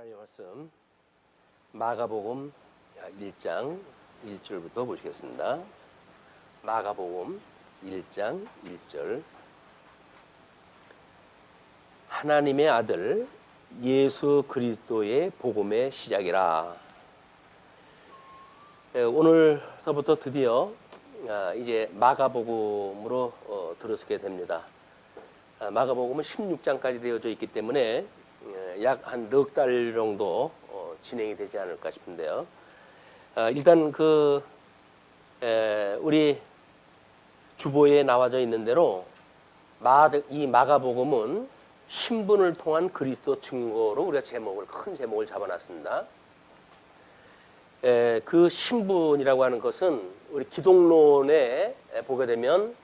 하나님의 말씀 마가복음 1장 1절부터 보시겠습니다. 마가복음 1장 1절. 하나님의 아들 예수 그리스도의 복음의 시작이라. 오늘서부터 드디어 이제 마가복음으로 들어서게 됩니다. 마가복음은 16장까지 되어져 있기 때문에 약 한 넉 달 정도 진행이 되지 않을까 싶은데요. 일단 우리 주보에 나와져 있는 대로 이 마가복음은 신분을 통한 그리스도 증거로 우리가 큰 제목을 잡아놨습니다. 그 신분이라고 하는 것은 우리 기독론에 보게 되면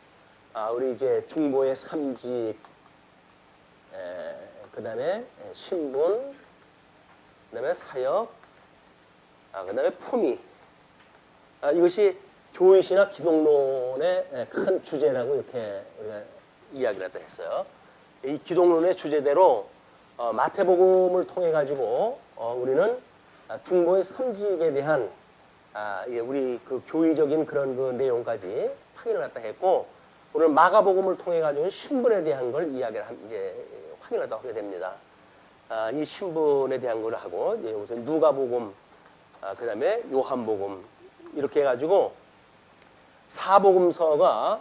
우리 이제 중보의 삼직, 그 다음에 신분, 그 다음에 사역, 그 다음에 품위. 이것이 교회시나 기독론의 큰 주제라고 이렇게 우리가 이야기를 했어요. 이 기독론의 주제대로 마태복음을 통해 가지고 우리는 중보의 삼직에 대한 우리 그 교의적인 그런 그 내용까지 확인을 했고, 오늘 마가복음을 통해 가지고 신분에 대한 걸 이야기를 이제 확인을 하게 됩니다. 이 신분에 대한 걸 하고, 이제 우선 누가복음, 그 다음에 요한복음, 이렇게 해가지고 사복음서가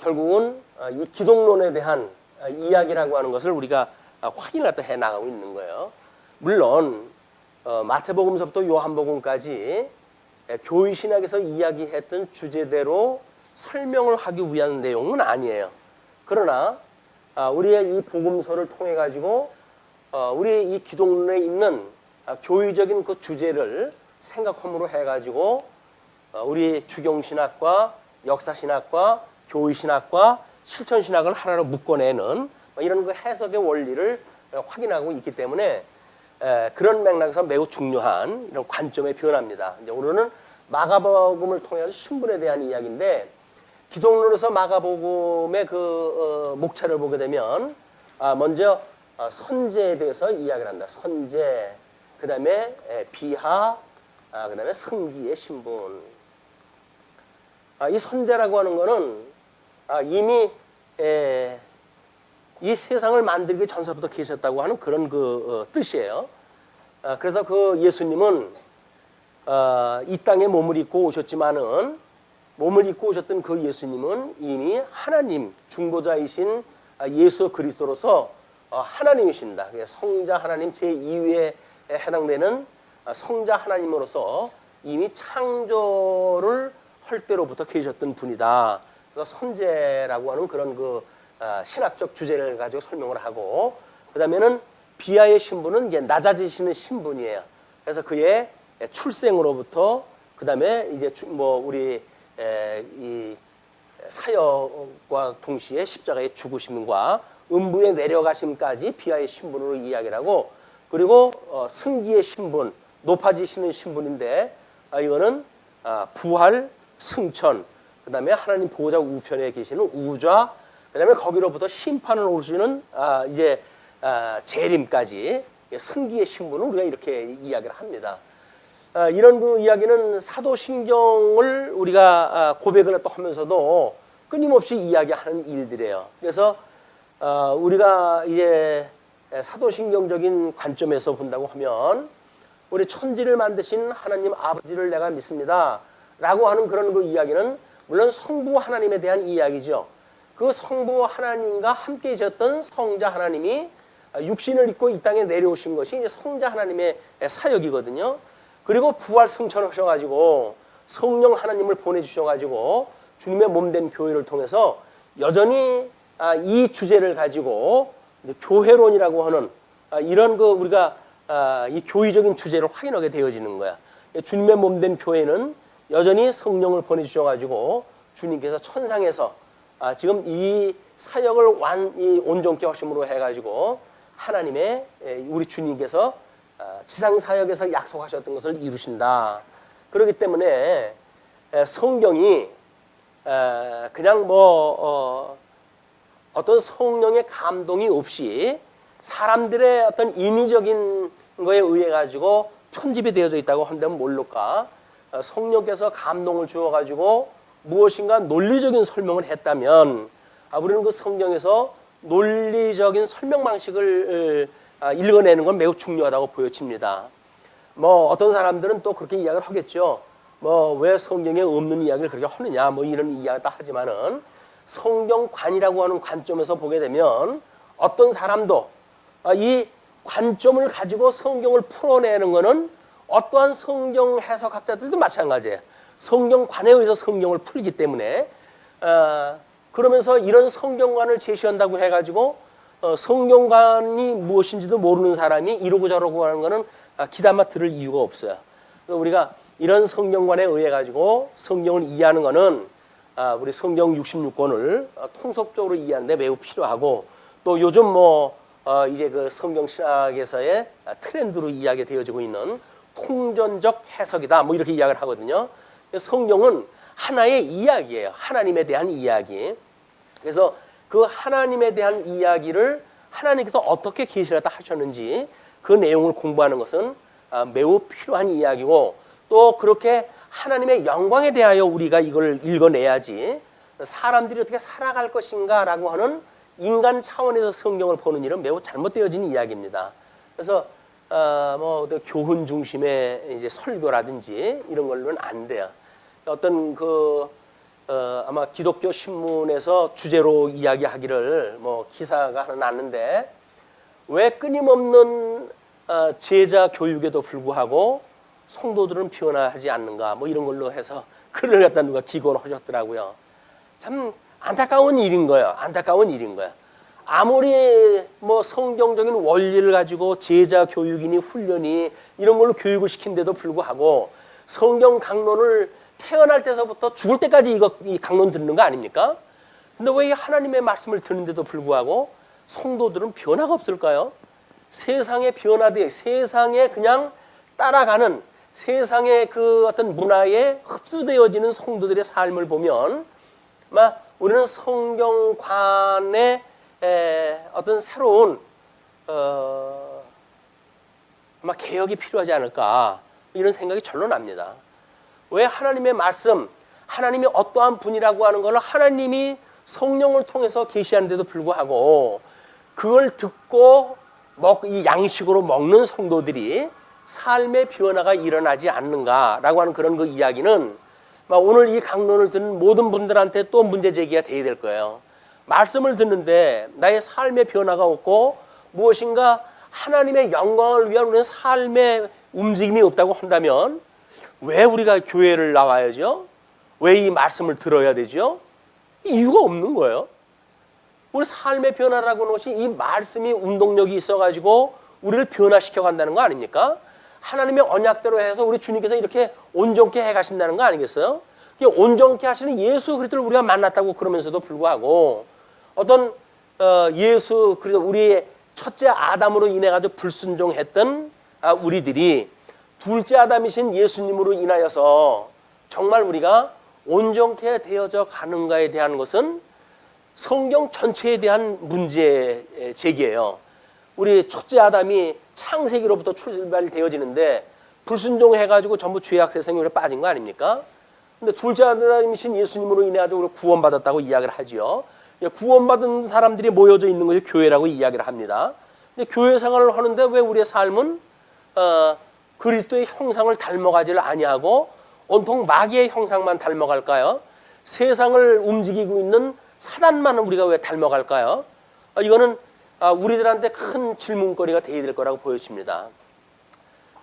결국은 이 기독론에 대한 이야기라고 하는 것을 우리가 확인을 해 나가고 있는 거예요. 물론 마태복음서부터 요한복음까지 교회 신학에서 이야기했던 주제대로 설명을 하기 위한 내용은 아니에요. 그러나 우리의 이 복음서를 통해 가지고 우리 이 기독론에 있는 교의적인 그 주제를 생각함으로 해 가지고 우리 주경신학과 역사신학과 교회신학과 실천신학을 하나로 묶어내는 이런 그 해석의 원리를 확인하고 있기 때문에 그런 맥락에서 매우 중요한 이런 관점의 변화입니다. 이제 오늘은 마가복음을 통해서 신분에 대한 이야기인데, 기독론에서 마가복음의 그 목차를 보게 되면 먼저 선제에 대해서 이야기를 한다. 선제, 그 다음에 비하, 그 다음에 성기의 신분. 이 선제라고 하는 거는 이미 이 세상을 만들기 전서부터 계셨다고 하는 그런 그 뜻이에요. 그래서 그 예수님은 이 땅에 몸을 입고 오셨지만은, 몸을 입고 오셨던 그 예수님은 이미 하나님, 중보자이신 예수 그리스도로서 하나님이신다. 성자 하나님 제2위에 해당되는 성자 하나님으로서 이미 창조를 할 때로부터 계셨던 분이다. 그래서 선제라고 하는 그런 그 신학적 주제를 가지고 설명을 하고, 그 다음에는 비하의 신분은 이제 낮아지시는 신분이에요. 그래서 그의 출생으로부터, 그 다음에 이제 우리 이 사역과 동시에 십자가의 죽으심과 음부에 내려가심까지 비하의 신분으로 이야기를 하고, 그리고 승기의 신분, 높아지시는 신분인데, 이거는 부활, 승천, 그 다음에 하나님 보호자 우편에 계시는 우좌, 그 다음에 거기로부터 심판을 오시는 이제 재림까지 승기의 신분을 우리가 이렇게 이야기를 합니다. 이런 그 이야기는 사도신경을 우리가 고백을 또 하면서도 끊임없이 이야기하는 일들이에요. 그래서 우리가 이제 사도신경적인 관점에서 본다고 하면, 우리 천지를 만드신 하나님 아버지를 내가 믿습니다 라고 하는 그런 그 이야기는 물론 성부 하나님에 대한 이야기죠. 그 성부 하나님과 함께 계셨던 성자 하나님이 육신을 입고 이 땅에 내려오신 것이 이제 성자 하나님의 사역이거든요. 그리고 부활 승천하셔가지고 성령 하나님을 보내주셔가지고 주님의 몸된 교회를 통해서 여전히 이 주제를 가지고 교회론이라고 하는 이런 그 우리가 이 교의적인 주제를 확인하게 되어지는 거야. 주님의 몸된 교회는 여전히 성령을 보내주셔가지고 주님께서 천상에서 지금 이 사역을 온전케 하심으로 해가지고 하나님의 우리 주님께서 지상 사역에서 약속하셨던 것을 이루신다. 그렇기 때문에 성경이 그냥 어떤 성령의 감동이 없이 사람들의 어떤 인위적인 거에 의해 가지고 편집이 되어져 있다고 한다면 모를까? 성령께서 감동을 주어 가지고 무엇인가 논리적인 설명을 했다면 우리는 그 성경에서 논리적인 설명 방식을 읽어내는 건 매우 중요하다고 보여집니다. 뭐 어떤 사람들은 또 그렇게 이야기를 하겠죠. 뭐 왜 성경에 없는 이야기를 그렇게 하느냐 뭐 이런 이야기를 다 하지만은 성경관이라고 하는 관점에서 보게 되면 어떤 사람도 이 관점을 가지고 성경을 풀어내는 것은 어떠한 성경 해석학자들도 마찬가지예요. 성경관에 의해서 성경을 풀기 때문에 그러면서 이런 성경관을 제시한다고 해가지고 성경관이 무엇인지도 모르는 사람이 이러고 저러고 하는 것은 귀담아 들을 이유가 없어요. 그래서 우리가 이런 성경관에 의해 가지고 성경을 이해하는 것은 우리 성경 66권을 통속적으로 이해하는 데 매우 필요하고 또 요즘 뭐 이제 그 성경 신학에서의 트렌드로 이야기 되어지고 있는 통전적 해석이다 뭐 이렇게 이야기를 하거든요. 성경은 하나의 이야기예요. 하나님에 대한 이야기. 그래서 그 하나님에 대한 이야기를 하나님께서 어떻게 계시를 하셨는지 그 내용을 공부하는 것은 매우 필요한 이야기고 또 그렇게 하나님의 영광에 대하여 우리가 이걸 읽어내야지 사람들이 어떻게 살아갈 것인가 라고 하는 인간 차원에서 성경을 보는 일은 매우 잘못되어진 이야기입니다. 그래서 뭐 교훈 중심의 이제 설교라든지 이런 걸로는 안 돼요. 어떤 아마 기독교 신문에서 주제로 이야기하기를 뭐 기사가 하나 났는데 왜 끊임없는 제자 교육에도 불구하고 성도들은 변화하지 않는가 뭐 이런 걸로 해서 글을 갖다 누가 기고를 하셨더라고요. 참 안타까운 일인 거예요. 안타까운 일인 거예요. 아무리 뭐 성경적인 원리를 가지고 제자 교육이니 훈련이 이런 걸로 교육을 시킨데도 불구하고 성경 강론을 태어날 때서부터 죽을 때까지 이 강론 듣는 거 아닙니까? 근데 왜 이 하나님의 말씀을 듣는데도 불구하고 성도들은 변화가 없을까요? 세상에 변화돼 세상에 그냥 따라가는 세상의 그 어떤 문화에 흡수되어지는 성도들의 삶을 보면 우리는 성경관의 어떤 새로운 개혁이 필요하지 않을까 이런 생각이 절로 납니다. 왜 하나님의 말씀, 하나님이 어떠한 분이라고 하는 걸 하나님이 성령을 통해서 계시하는데도 불구하고 그걸 듣고 이 양식으로 먹는 성도들이 삶의 변화가 일어나지 않는가라고 하는 그런 그 이야기는 오늘 이 강론을 듣는 모든 분들한테 또 문제 제기가 돼야 될 거예요. 말씀을 듣는데 나의 삶의 변화가 없고 무엇인가 하나님의 영광을 위한 우리의 삶의 움직임이 없다고 한다면 왜 우리가 교회를 나와야죠? 왜 이 말씀을 들어야 되죠? 이유가 없는 거예요. 우리 삶의 변화라고 하는 것이 이 말씀이 운동력이 있어가지고 우리를 변화시켜 간다는 거 아닙니까? 하나님의 언약대로 해서 우리 주님께서 이렇게 온전케 해가신다는 거 아니겠어요? 온전케 하시는 예수 그리스도를 우리가 만났다고 그러면서도 불구하고 어떤 예수 그리스도 우리의 첫째 아담으로 인해 가지고 불순종했던 우리들이 둘째 아담이신 예수님으로 인하여서 정말 우리가 온전케 되어져 가는가에 대한 것은 성경 전체에 대한 문제 제기예요. 우리 첫째 아담이 창세기로부터 출발되어지는데 불순종해가지고 전부 죄악 세상에 빠진 거 아닙니까? 근데 둘째 아담이신 예수님으로 인해 가지고 구원받았다고 이야기를 하지요. 구원받은 사람들이 모여져 있는 것이 교회라고 이야기를 합니다. 근데 교회 생활을 하는데 왜 우리의 삶은 그리스도의 형상을 닮아가지를 아니하고 온통 마귀의 형상만 닮아갈까요? 세상을 움직이고 있는 사단만 우리가 왜 닮아갈까요? 이거는 우리들한테 큰 질문거리가 되어야 될 거라고 보여집니다.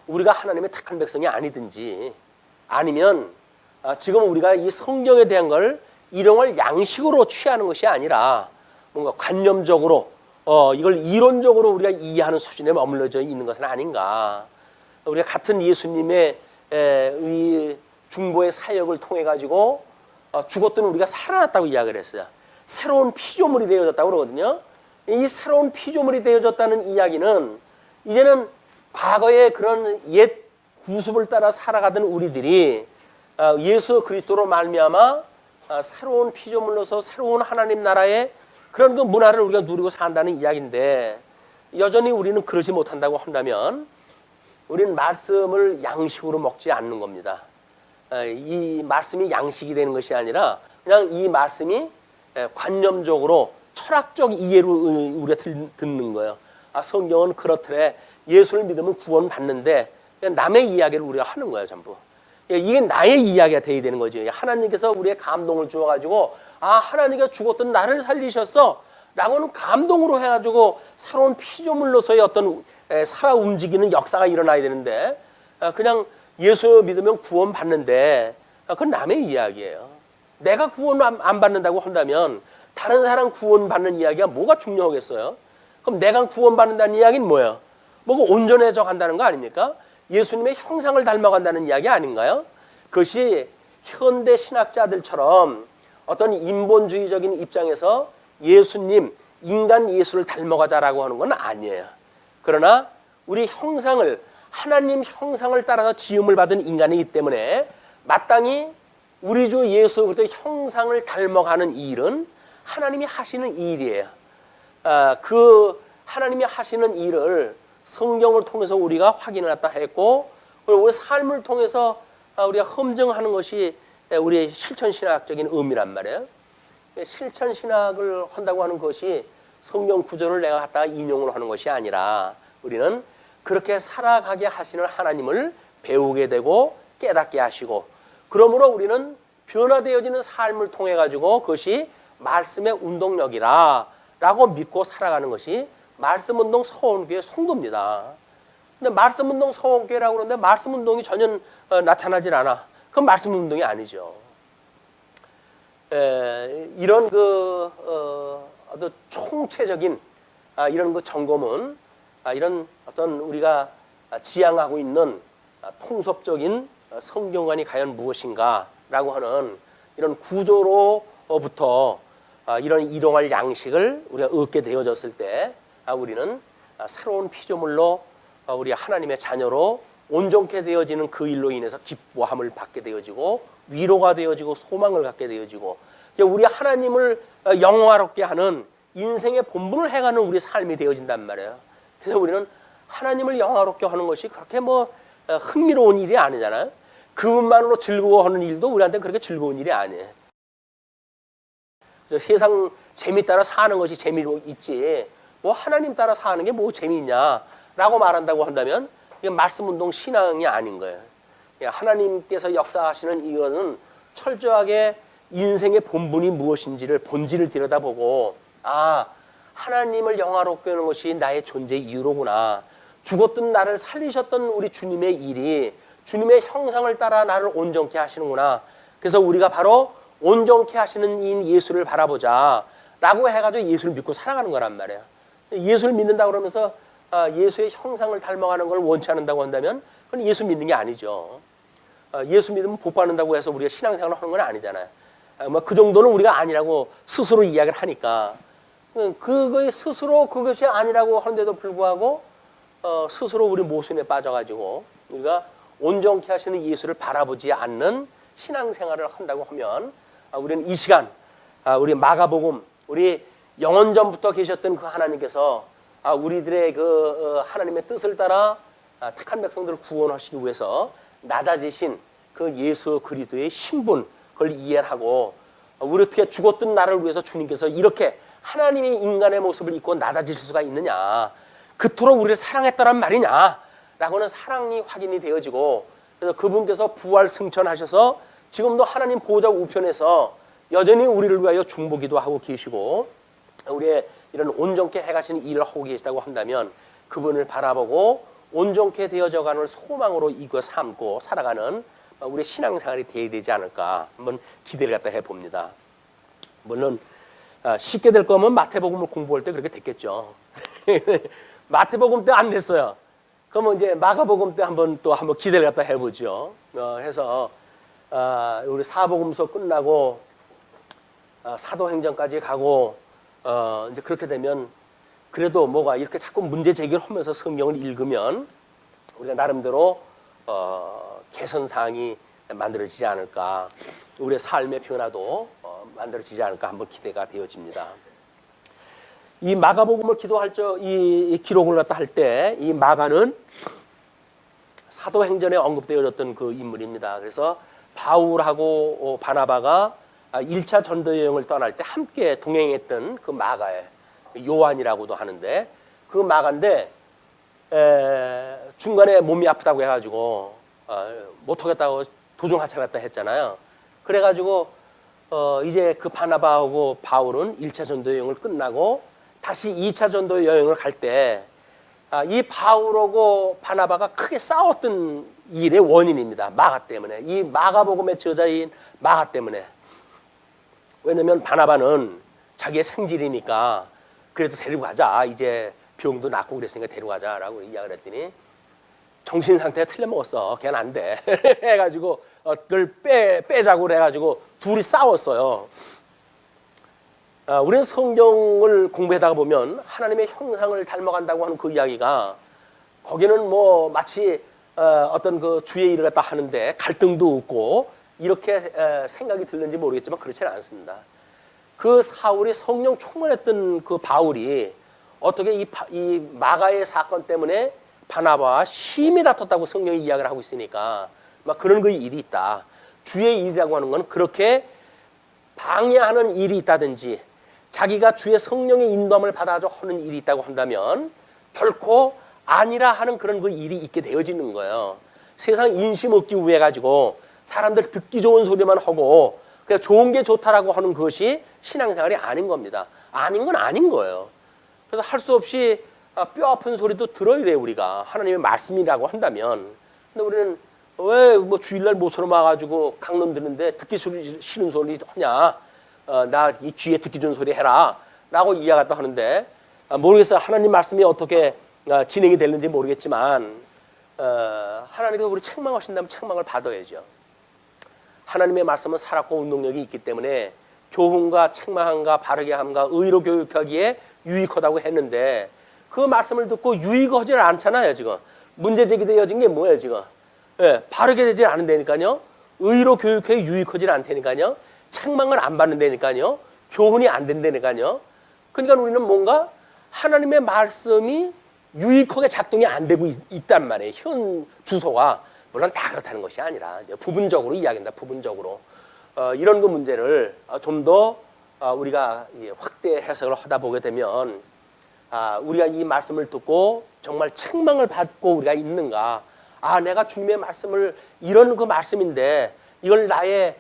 우리가 하나님의 택한 백성이 아니든지 아니면 지금 우리가 이 성경에 대한 걸 이런 걸 양식으로 취하는 것이 아니라 뭔가 관념적으로 이걸 이론적으로 우리가 이해하는 수준에 머물러져 있는 것은 아닌가. 우리가 같은 예수님의 이 중보의 사역을 통해 가지고 죽었던 우리가 살아났다고 이야기를 했어요. 새로운 피조물이 되어졌다고 그러거든요. 이 새로운 피조물이 되어졌다는 이야기는 이제는 과거의 그런 옛 구습을 따라 살아가던 우리들이 예수 그리스도로 말미암아 새로운 피조물로서 새로운 하나님 나라의 그런 그 문화를 우리가 누리고 산다는 이야기인데 여전히 우리는 그러지 못한다고 한다면 우리는 말씀을 양식으로 먹지 않는 겁니다. 이 말씀이 양식이 되는 것이 아니라 그냥 이 말씀이 관념적으로 철학적 이해로 우리가 듣는 거예요. 아, 성경은 그렇더래. 예수를 믿으면 구원 받는데 남의 이야기를 우리가 하는 거예요, 전부. 이게 나의 이야기가 돼야 되는 거죠. 하나님께서 우리의 감동을 주어가지고 아, 하나님께서 죽었던 나를 살리셨어 라고는 감동으로 해가지고 새로운 피조물로서의 어떤 살아 움직이는 역사가 일어나야 되는데 그냥 예수 믿으면 구원 받는데 그건 남의 이야기예요. 내가 구원 안 받는다고 한다면 다른 사람 구원 받는 이야기가 뭐가 중요하겠어요? 그럼 내가 구원 받는다는 이야기는 뭐예요? 뭐가 온전해져 간다는 거 아닙니까? 예수님의 형상을 닮아간다는 이야기 아닌가요? 그것이 현대 신학자들처럼 어떤 인본주의적인 입장에서 예수님, 인간 예수를 닮아가자라고 하는 건 아니에요. 그러나 우리 형상을, 하나님 형상을 따라서 지음을 받은 인간이기 때문에 마땅히 우리 주 예수 그리스도의 형상을 닮아가는 이 일은 하나님이 하시는 일이에요. 그 하나님이 하시는 일을 성경을 통해서 우리가 확인을 했다 했고, 그리고 우리 삶을 통해서 우리가 검증하는 것이 우리의 실천신학적인 의미란 말이에요. 실천신학을 한다고 하는 것이 성경 구절을 내가 갖다가 인용을 하는 것이 아니라 우리는 그렇게 살아가게 하시는 하나님을 배우게 되고 깨닫게 하시고, 그러므로 우리는 변화되어지는 삶을 통해 가지고 그것이 말씀의 운동력이라 라고 믿고 살아가는 것이 말씀운동 서원교회 성도입니다. 근데 말씀운동 서원교회라고 그러는데 말씀운동이 전혀 나타나질 않아. 그건 말씀운동이 아니죠. 이런 아주 총체적인 이런 그 점검은 이런 어떤 우리가 지향하고 있는 통섭적인 성경관이 과연 무엇인가라고 하는 이런 구조로부터 이런 일용할 양식을 우리가 얻게 되어졌을 때 우리는 새로운 피조물로 우리 하나님의 자녀로 온전케 되어지는 그 일로 인해서 기뻐함을 받게 되어지고 위로가 되어지고 소망을 갖게 되어지고 우리 하나님을 영화롭게 하는 인생의 본분을 해가는 우리 삶이 되어진단 말이에요. 그래서 우리는 하나님을 영화롭게 하는 것이 그렇게 뭐 흥미로운 일이 아니잖아요. 그것만으로 즐거워하는 일도 우리한테 그렇게 즐거운 일이 아니에요. 세상 재미 따라 사는 것이 재미로 있지 뭐 하나님 따라 사는 게 뭐 재미있냐라고 말한다고 한다면 이게 말씀운동 신앙이 아닌 거예요. 하나님께서 역사하시는 이거는 철저하게 인생의 본분이 무엇인지를 본질을 들여다보고 아, 하나님을 영화롭게 하는 것이 나의 존재의 이유로구나. 죽었던 나를 살리셨던 우리 주님의 일이 주님의 형상을 따라 나를 온전케 하시는구나. 그래서 우리가 바로 온전케 하시는 이인 예수를 바라보자 라고 해가지고 예수를 믿고 살아가는 거란 말이에요. 예수를 믿는다고 그러면서 예수의 형상을 닮아가는 걸 원치 않는다고 한다면 그건 예수 믿는 게 아니죠. 예수 믿으면 복 받는다고 해서 우리가 신앙생활을 하는 건 아니잖아요. 뭐 그 정도는 우리가 아니라고 스스로 이야기를 하니까 그거의 스스로 그것이 아니라고 하는데도 불구하고 스스로 우리 모순에 빠져가지고 우리가 온전케 하시는 예수를 바라보지 않는 신앙생활을 한다고 하면 우리는 이 시간 우리 마가복음 우리 영원전부터 계셨던 그 하나님께서 우리들의 그 하나님의 뜻을 따라 택한 백성들을 구원하시기 위해서 낮아지신 그 예수 그리스도의 신분 그걸 이해하고 우리 어떻게 죽었던 나를 위해서 주님께서 이렇게 하나님의 인간의 모습을 입고 낮아지실 수가 있느냐, 그토록 우리를 사랑했다란 말이냐 라고는 사랑이 확인이 되어지고, 그래서 그분께서 부활 승천하셔서 지금도 하나님 보호자 우편에서 여전히 우리를 위하여 중보기도 하고 계시고 우리의 이런 온전케 해가시는 일을 하고 계시다고 한다면 그분을 바라보고 온전케 되어져가는 소망으로 이거 삼고 살아가는 우리 신앙생활이 되어야 되지 않을까 한번 기대를 갖다 해봅니다. 물론 쉽게 될 거면 마태복음을 공부할 때 그렇게 됐겠죠. 마태복음 때 안 됐어요. 그러면 이제 마가복음 때 한번 기대를 갖다 해보죠. 해서 우리 사복음서 끝나고 사도행전까지 가고 이제 그렇게 되면 그래도 뭐가 이렇게 자꾸 문제 제기를 하면서 성경을 읽으면 우리가 나름대로 개선 사항이 만들어지지 않을까, 우리의 삶의 변화도 만들어지지 않을까 한번 기대가 되어집니다. 이 마가복음을 이 기록을 갖다 할 때 이 마가는 사도행전에 언급되어졌던 그 인물입니다. 그래서 바울하고 바나바가 1차 전도 여행을 떠날 때 함께 동행했던 그 마가에 요한이라고도 하는데 그 마가인데 중간에 몸이 아프다고 해가지고 못하겠다고 도중 하차했다 했잖아요. 그래가지고 이제 그 바나바하고 바울은 1차 전도 여행을 끝나고 다시 2차 전도 여행을 갈 때 이 바울하고 바나바가 크게 싸웠던 일의 원인입니다. 마가 때문에. 이 마가복음의 저자인 마가 때문에. 왜냐면 바나바는 자기의 생질이니까 그래도 데리고 가자. 이제 병도 낫고 그랬으니까 데리고 가자라고 이야기를 했더니 정신 상태가 틀려먹었어. 걔는 안 돼. 해가지고 그걸 빼자고 그래가지고 둘이 싸웠어요. 우리는 성경을 공부하다가 보면 하나님의 형상을 닮아간다고 하는 그 이야기가 거기는 뭐 마치 어떤 그 주의 일을 갖다 하는데 갈등도 없고 이렇게 생각이 들는지 모르겠지만 그렇지는 않습니다. 그 사울이 성령 충만했던 그 바울이 어떻게 이 마가의 사건 때문에 바나바와 심히 다퉜다고 성경이 이야기를 하고 있으니까 막 그런 그 일이 있다. 주의 일이라고 하는 건 그렇게 방해하는 일이 있다든지 자기가 주의 성령의 인도함을 받아서 하는 일이 있다고 한다면 결코 아니라 하는 그런 그 일이 있게 되어지는 거예요. 세상 인심 얻기 위해 가지고 사람들 듣기 좋은 소리만 하고 그냥 좋은 게 좋다라고 하는 것이 신앙생활이 아닌 겁니다. 아닌 건 아닌 거예요. 그래서 할 수 없이 뼈 아픈 소리도 들어야 돼요. 우리가 하나님의 말씀이라고 한다면. 근데 우리는 왜 뭐 주일날 모처럼 와가지고 강론 듣는데 듣기 싫은 소리 하냐? 나 이 귀에 듣기 좋은 소리 해라 라고 이야기도 하는데 모르겠어요. 하나님 말씀이 어떻게 진행이 되는지 모르겠지만 하나님께서 우리 책망하신다면 책망을 받아야죠. 하나님의 말씀은 살았고 운동력이 있기 때문에 교훈과 책망함과 바르게 함과 의로 교육하기에 유익하다고 했는데 그 말씀을 듣고 유익하지는 않잖아요. 지금 문제 제기되어진 게 뭐예요? 지금 바르게 되지 않은다니까요. 의로 교육하기 유익하지 않다니까요. 책망을 안 받는다니까요. 교훈이 안 된다니까요. 그러니까 우리는 뭔가 하나님의 말씀이 유익하게 작동이 안 되고 있단 말이에요. 현 주소가 물론 다 그렇다는 것이 아니라 부분적으로 이야기한다. 부분적으로 이런 그 문제를 좀 더 우리가 확대 해석을 하다 보게 되면 우리가 이 말씀을 듣고 정말 책망을 받고 우리가 있는가? 내가 주님의 말씀을 이런 그 말씀인데 이걸 나의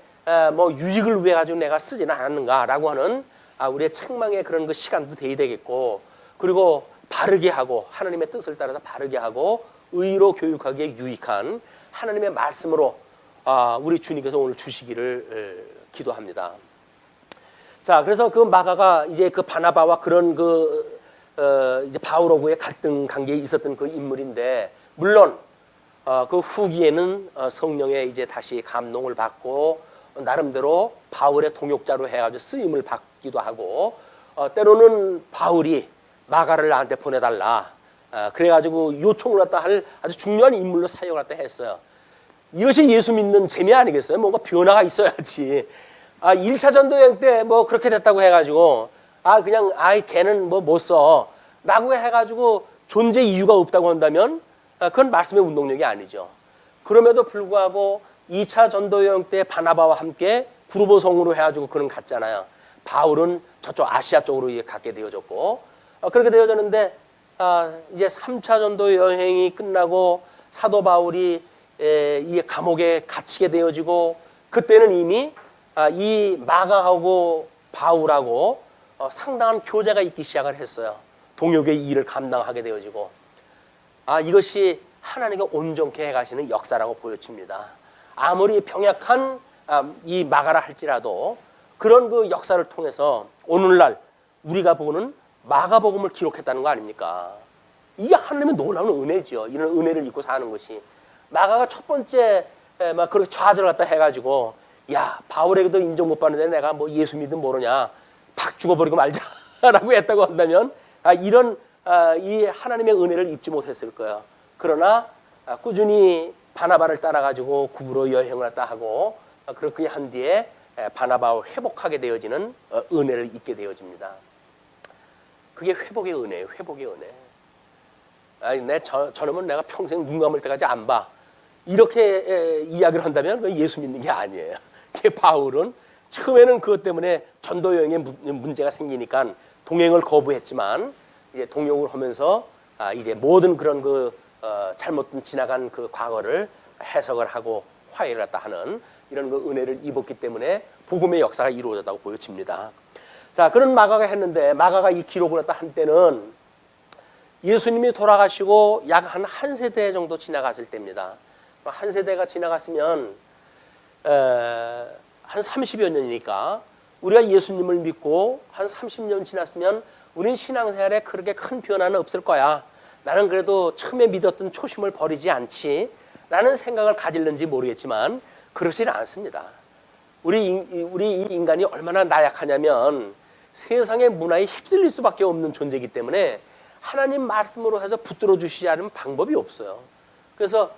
뭐 유익을 위해 가지고 내가 쓰지는 않았는가라고 하는 우리의 책망의 그런 그 시간도 돼야 되겠고 그리고 바르게 하고 하나님의 뜻을 따라서 바르게 하고 의로 교육하기에 유익한 하나님의 말씀으로 우리 주님께서 오늘 주시기를 기도합니다. 자, 그래서 그 마가가 이제 그 바나바와 그런 이제 바울하고의 갈등 관계에 있었던 그 인물인데 물론 그 후기에는 성령의 이제 다시 감동을 받고 나름대로 바울의 동역자로 해가지고 쓰임을 받기도 하고 때로는 바울이 마가를 나한테 보내달라 그래가지고 요청을 갖다 할 아주 중요한 인물로 사역을 갖다 했어요. 이것이 예수 믿는 재미 아니겠어요? 뭔가 변화가 있어야지. 1차 전도여행 때 뭐 그렇게 됐다고 해가지고 그냥 걔는 뭐 못 써 라고 해가지고 존재 이유가 없다고 한다면 그건 말씀의 운동력이 아니죠. 그럼에도 불구하고 2차 전도여행 때 바나바와 함께 구르보성으로 해가지고 그는 갔잖아요. 바울은 저쪽 아시아 쪽으로 가게 되어졌고 그렇게 되어졌는데 이제 3차 전도여행이 끝나고 사도 바울이 이 감옥에 갇히게 되어지고 그때는 이미 이 마가하고 바울하고 상당한 교제가 있기 시작을 했어요. 동역의 일을 감당하게 되어지고 이것이 하나님께 온전케 해가시는 역사라고 보여집니다. 아무리 병약한 이 마가라 할지라도 그런 그 역사를 통해서 오늘날 우리가 보는 마가복음을 기록했다는 거 아닙니까? 이게 하나님의 놀라운 은혜죠. 이런 은혜를 입고 사는 것이. 마가가 첫 번째 막 그렇게 좌절을 갖다 해가지고 바울에게도 인정 못 받는데 내가 뭐 예수 믿으면 모르냐 팍 죽어버리고 말자라고 했다고 한다면 이런 이 하나님의 은혜를 입지 못했을 거예요. 그러나 꾸준히 바나바를 따라가지고 구부로 여행을 했다 하고 그렇게 한 뒤에 바나바와 회복하게 되어지는 은혜를 입게 되어집니다. 그게 회복의 은혜예요. 회복의 은혜. 저놈은 내가 평생 눈 감을 때까지 안 봐. 이렇게 이야기를 한다면 그건 예수 믿는 게 아니에요. 바울은 처음에는 그것 때문에 전도 여행에 문제가 생기니까 동행을 거부했지만 이제 동역을 하면서 이제 모든 그런 잘못 지나간 그 과거를 해석을 하고 화해를 했다 하는 이런 은혜를 입었기 때문에 복음의 역사가 이루어졌다고 보여집니다. 자, 그런 마가가 했는데 마가가 이 기록을 했다 한때는 예수님이 돌아가시고 약 한 세대 정도 지나갔을 때입니다. 한 세대가 지나갔으면 한 30여 년이니까 우리가 예수님을 믿고 한 30년 지났으면 우린 신앙생활에 그렇게 큰 변화는 없을 거야. 나는 그래도 처음에 믿었던 초심을 버리지 않지 라는 생각을 가질는지 모르겠지만 그렇지는 않습니다. 우리 이 인간이 얼마나 나약하냐면 세상의 문화에 휩쓸릴 수밖에 없는 존재이기 때문에 하나님 말씀으로 해서 붙들어 주시지 않으면 방법이 없어요. 그래서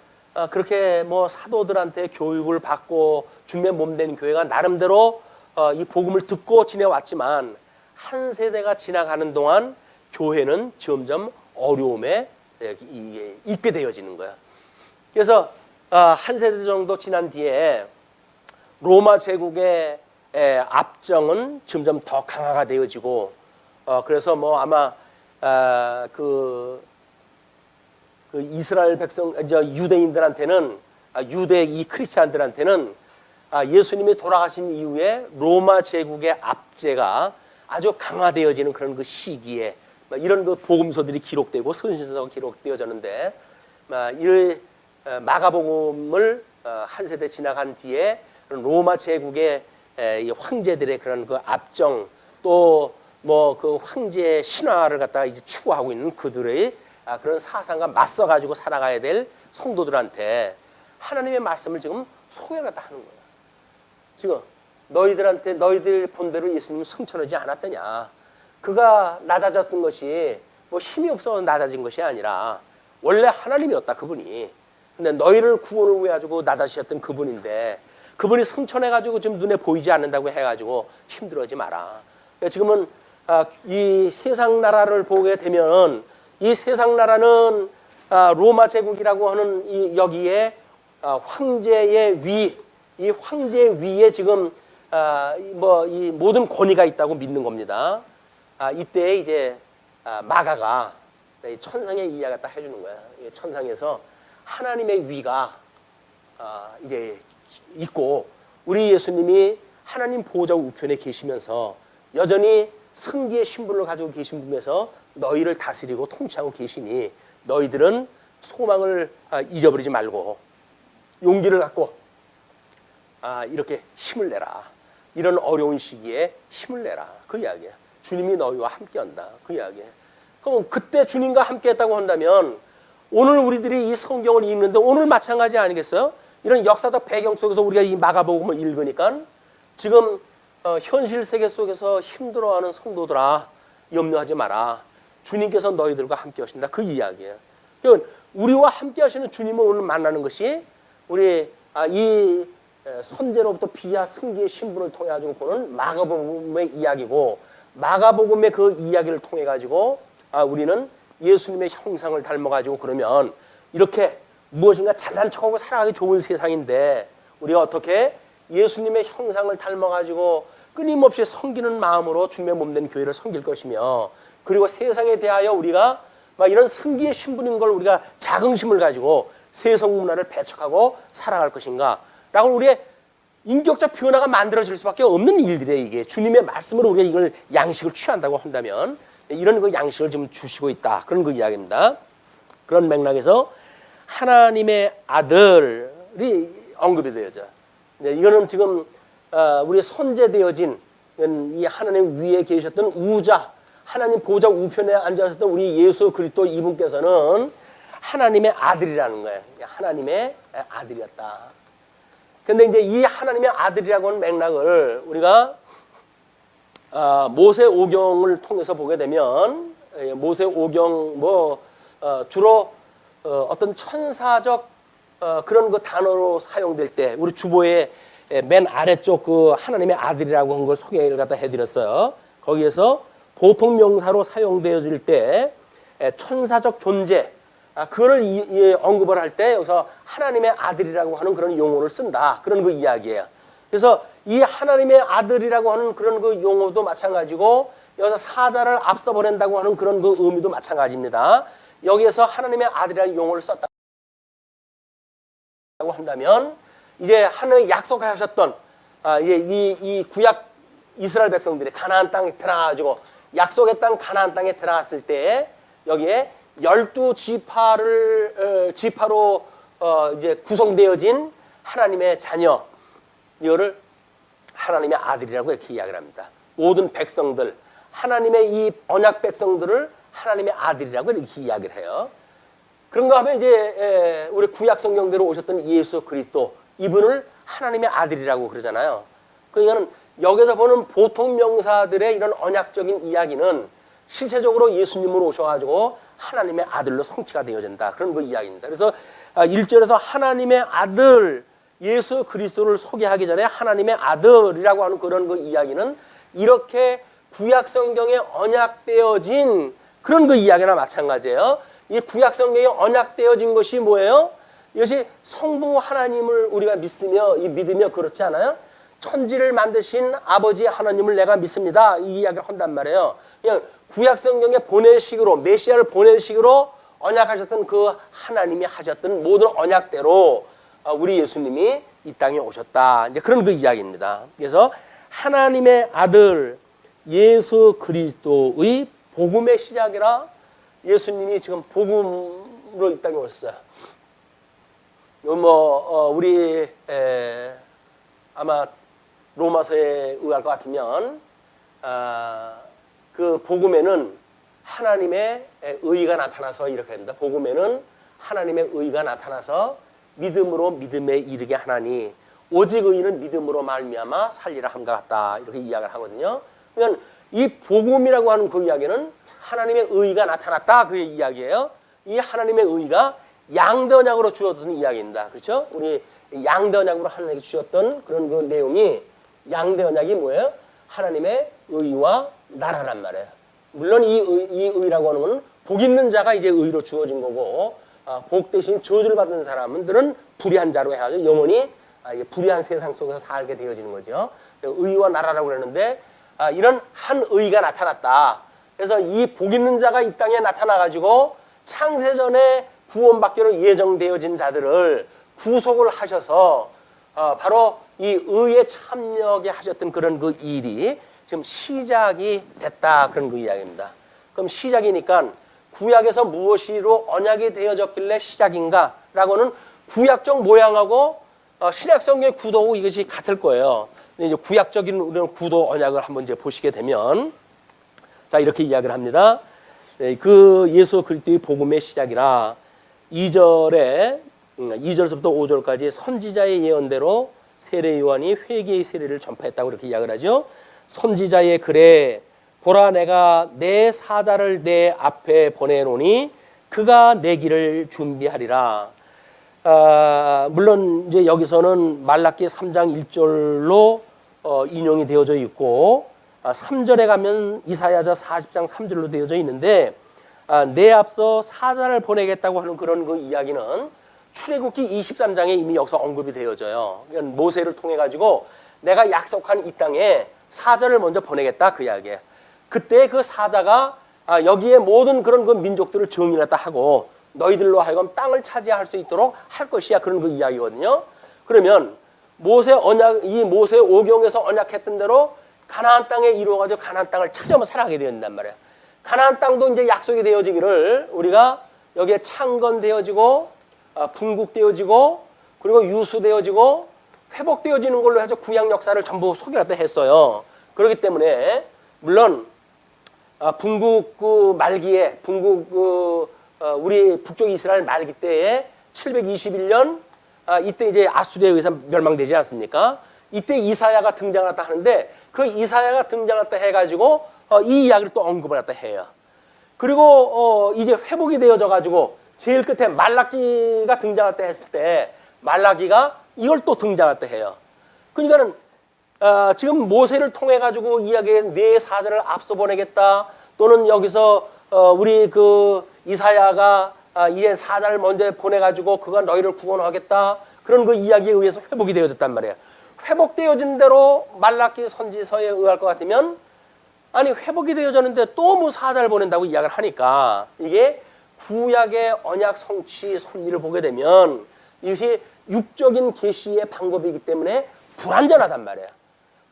그렇게 사도들한테 교육을 받고 주님의 몸된 교회가 나름대로 이 복음을 듣고 지내왔지만 한 세대가 지나가는 동안 교회는 점점 어려움에 있게 되어지는 거야. 그래서 한 세대 정도 지난 뒤에 로마 제국의 압정은 점점 더 강화가 되어지고 그래서 아마 그 이스라엘 백성 유대인들한테는 유대 이 크리스찬들한테는 예수님이 돌아가신 이후에 로마 제국의 압제가 아주 강화되어지는 그런 그 시기에 이런 그 복음서들이 기록되고 선신서가 기록되어졌는데 이 마가복음을 한 세대 지나간 뒤에 로마 제국의 황제들의 그런 그 압정 또 그 황제의 신화를 갖다가 이제 추구하고 있는 그들의 그런 사상과 맞서 가지고 살아가야 될 성도들한테 하나님의 말씀을 지금 소개를 갖다 하는 거예요. 지금 너희들 본대로 예수님은 승천하지 않았더냐. 그가 낮아졌던 것이 힘이 없어서 낮아진 것이 아니라 원래 하나님이었다 그분이. 근데 너희를 구원을 위해 가지고 낮아지셨던 그분인데 그분이 승천해가지고 지금 눈에 보이지 않는다고 해가지고 힘들어하지 마라. 지금은 이 세상 나라를 보게 되면 이 세상 나라는 로마 제국이라고 하는 이 여기에 황제의 위, 이 황제의 위에 지금 이 모든 권위가 있다고 믿는 겁니다. 이때 이제 마가가 천상의 이야기를 딱 해주는 거야. 천상에서 하나님의 위가 이제 있고 우리 예수님이 하나님 보호자 우편에 계시면서 여전히 승기의 신분을 가지고 계신 분에서 너희를 다스리고 통치하고 계시니 너희들은 소망을 잊어버리지 말고 용기를 갖고 이렇게 힘을 내라. 이런 어려운 시기에 힘을 내라. 그 이야기야. 주님이 너희와 함께한다. 그 이야기야. 그럼 그때 주님과 함께했다고 한다면 오늘 우리들이 이 성경을 읽는데 오늘 마찬가지 아니겠어요? 이런 역사적 배경 속에서 우리가 이 마가복음을 읽으니까 지금 현실 세계 속에서 힘들어하는 성도들아 염려하지 마라. 주님께서 너희들과 함께 하신다. 그 이야기예요. 그러니까 우리와 함께 하시는 주님을 오늘 만나는 것이 우리 이 선제로부터 비하 승기의 신분을 통해 가지고 보는 마가복음의 이야기고 마가복음의 그 이야기를 통해 가지고 우리는 예수님의 형상을 닮아 가지고 그러면 이렇게 무엇인가 잘난 척하고 살아가기 좋은 세상인데 우리가 어떻게 예수님의 형상을 닮아가지고 끊임없이 섬기는 마음으로 주님의 몸된 교회를 섬길 것이며 그리고 세상에 대하여 우리가 이런 승기의 신분인 걸 우리가 자긍심을 가지고 세상 문화를 배척하고 살아갈 것인가 라고 우리의 인격적 변화가 만들어질 수밖에 없는 일들이에요. 이게 주님의 말씀으로 우리가 이걸 양식을 취한다고 한다면 이런 그 양식을 지금 주시고 있다. 그런 그 이야기입니다. 그런 맥락에서 하나님의 아들이 언급이 되어져. 이거는 지금 우리 선제되어진 이 하나님 위에 계셨던 우자, 하나님 보좌 우편에 앉아있었던 우리 예수 그리스도 이분께서는 하나님의 아들이라는 거예요. 하나님의 아들이었다. 근데 이제 이 하나님의 아들이라고 하는 맥락을 우리가 모세오경을 통해서 보게 되면 모세오경 주로 어떤 천사적 그런 그 단어로 사용될 때 우리 주보의 맨 아래쪽 그 하나님의 아들이라고 한 걸 소개를 갖다 해드렸어요. 거기에서 보통 명사로 사용되어질 때 천사적 존재 그거를 언급을 할 때 여기서 하나님의 아들이라고 하는 그런 용어를 쓴다. 그런 그 이야기예요. 그래서 이 하나님의 아들이라고 하는 그런 그 용어도 마찬가지고 여기서 사자를 앞서 보낸다고 하는 그런 그 의미도 마찬가지입니다. 여기에서 하나님의 아들이라는 용어를 썼다고 한다면 이제 하나님이 약속하셨던 이 구약 이스라엘 백성들이 가나안 땅에 들어가가지고 약속의 땅 가나안 땅에 들어갔을 때 여기에 12지파를 지파로 이제 구성되어진 하나님의 자녀, 이거를 하나님의 아들이라고 이렇게 이야기를 합니다. 모든 백성들, 하나님의 이 언약 백성들을 하나님의 아들이라고 이렇게 이야기를 해요. 그런가 하면 이제 우리 구약 성경대로 오셨던 예수 그리스도, 이분을 하나님의 아들이라고 그러잖아요. 그러니까 여기서 보는 보통 명사들의 이런 언약적인 이야기는 실체적으로 예수님으로 오셔가지고 하나님의 아들로 성취가 되어진다. 그런 그 이야기입니다. 그래서 1절에서 하나님의 아들 예수 그리스도를 소개하기 전에 하나님의 아들이라고 하는 그런 그 이야기는 이렇게 구약 성경에 언약되어진 그런 그 이야기나 마찬가지예요. 이 구약 성경에 언약되어진 것이 뭐예요? 이것이 성부 하나님을 우리가 믿으며 그렇지 않아요? 천지를 만드신 아버지 하나님을 내가 믿습니다. 이 이야기를 한단 말이에요. 그냥 구약 성경에 보내식으로 메시아를 보내식으로 언약하셨던 그 하나님이 하셨던 모든 언약대로 우리 예수님이 이 땅에 오셨다. 이제 그런 그 이야기입니다. 그래서 하나님의 아들 예수 그리스도의 복음의 시작이라 예수님이 지금 복음으로 이 땅에 오셨어요. 우리 아마 로마서에 의할 것 같으면 그 복음에는 하나님의 의가 나타나서 이렇게 된다. 복음에는 하나님의 의가 나타나서 믿음으로 믿음에 이르게 하나니 오직 의인은 믿음으로 말미암아 살리라 함과 같다. 이렇게 이야기를 하거든요. 그러니까 이 복음이라고 하는 그 이야기는 하나님의 의가 나타났다. 그 이야기예요. 이 하나님의 의가 양대 언약으로 주어졌던 이야기입니다. 그렇죠? 우리 양대 언약으로 하나님께 주셨던 그런 그 내용이 양대 언약이 뭐예요? 하나님의 의와 나라란 말이에요. 물론 이 의라고 하는 것은 복 있는 자가 이제 의로 주어진 거고 복 대신 저주를 받는 사람들은 불의한 자로 해가지고 영원히 불의한 세상 속에서 살게 되어지는 거죠. 의와 나라라고 그러는데 이런 한 의가 나타났다. 그래서 이 복 있는 자가 이 땅에 나타나가지고 창세전에 구원받기로 예정되어진 자들을 구속을 하셔서 바로 이 의에 참여하게 하셨던 그런 그 일이 지금 시작이 됐다. 그런 그 이야기입니다. 그럼 시작이니까 구약에서 무엇이로 언약이 되어졌길래 시작인가? 라고는 구약적 모양하고 신약성경의 구도하고 이것이 같을 거예요. 근데 이제 구약적인 이런 구도 언약을 한번 이제 보시게 되면 자, 이렇게 이야기를 합니다. 그 예수 그리스도의 복음의 시작이라 2절에서부터 5절까지 선지자의 예언대로 세례 요한이 회개의 세례를 전파했다고 이렇게 이야기를 하죠. 선지자의 글에 보라 내가 내 사자를 내 앞에 보내노니 그가 내 길을 준비하리라. 물론 이제 여기서는 말라기 3장 1절로 인용이 되어져 있고 3절에 가면 이사야서 40장 3절로 되어져 있는데 내 앞서 사자를 보내겠다고 하는 그런 그 이야기는 출애굽기 23장에 이미 여기서 언급이 되어져요. 그러니까 모세를 통해 가지고 내가 약속한 이 땅에 사자를 먼저 보내겠다 그 이야기예요. 그때 그 사자가 여기에 모든 그런 그 민족들을 정의했다 하고 너희들로 하여금 땅을 차지할 수 있도록 할 것이야. 그런 그 이야기거든요. 그러면 모세 오경에서 언약했던 대로 가나안 땅에 이루어가지고 가나안 땅을 찾아오면 살아가게 되었단 말이에요. 가나안 땅도 이제 약속이 되어지기를 우리가 여기에 창건되어지고 분국되어지고 그리고 유수되어지고 회복되어지는 걸로 해서 구약 역사를 전부 소개를 했어요. 그렇기 때문에 물론 분국 그 말기에 우리 북쪽 이스라엘 말기 때에 721년 이때 이제 아수리에 의해서 멸망되지 않습니까? 이때 이사야가 등장했다 하는데 그 이사야가 등장했다 해가지고 이 이야기를 또 언급을 했다 해요. 그리고 이제 회복이 되어져 가지고 제일 끝에 말라기가 등장했다 했을 때 말라기가 이걸 또 등장했다 해요. 그러니까는 지금 모세를 통해 가지고 이야기한 네 사자를 앞서 보내겠다 또는 여기서 우리 그 이사야가 이제 사자를 먼저 보내가지고 그가 너희를 구원하겠다. 그런 그 이야기에 의해서 회복이 되어졌단 말이에요. 회복되어진 대로 말라기 선지서에 의할 것 같으면 아니 회복이 되어졌는데 또 뭐 사자를 보낸다고 이야기를 하니까 이게 구약의 언약 성취 섭리를 보게 되면 이것이 육적인 계시의 방법이기 때문에 불완전하단 말이에요.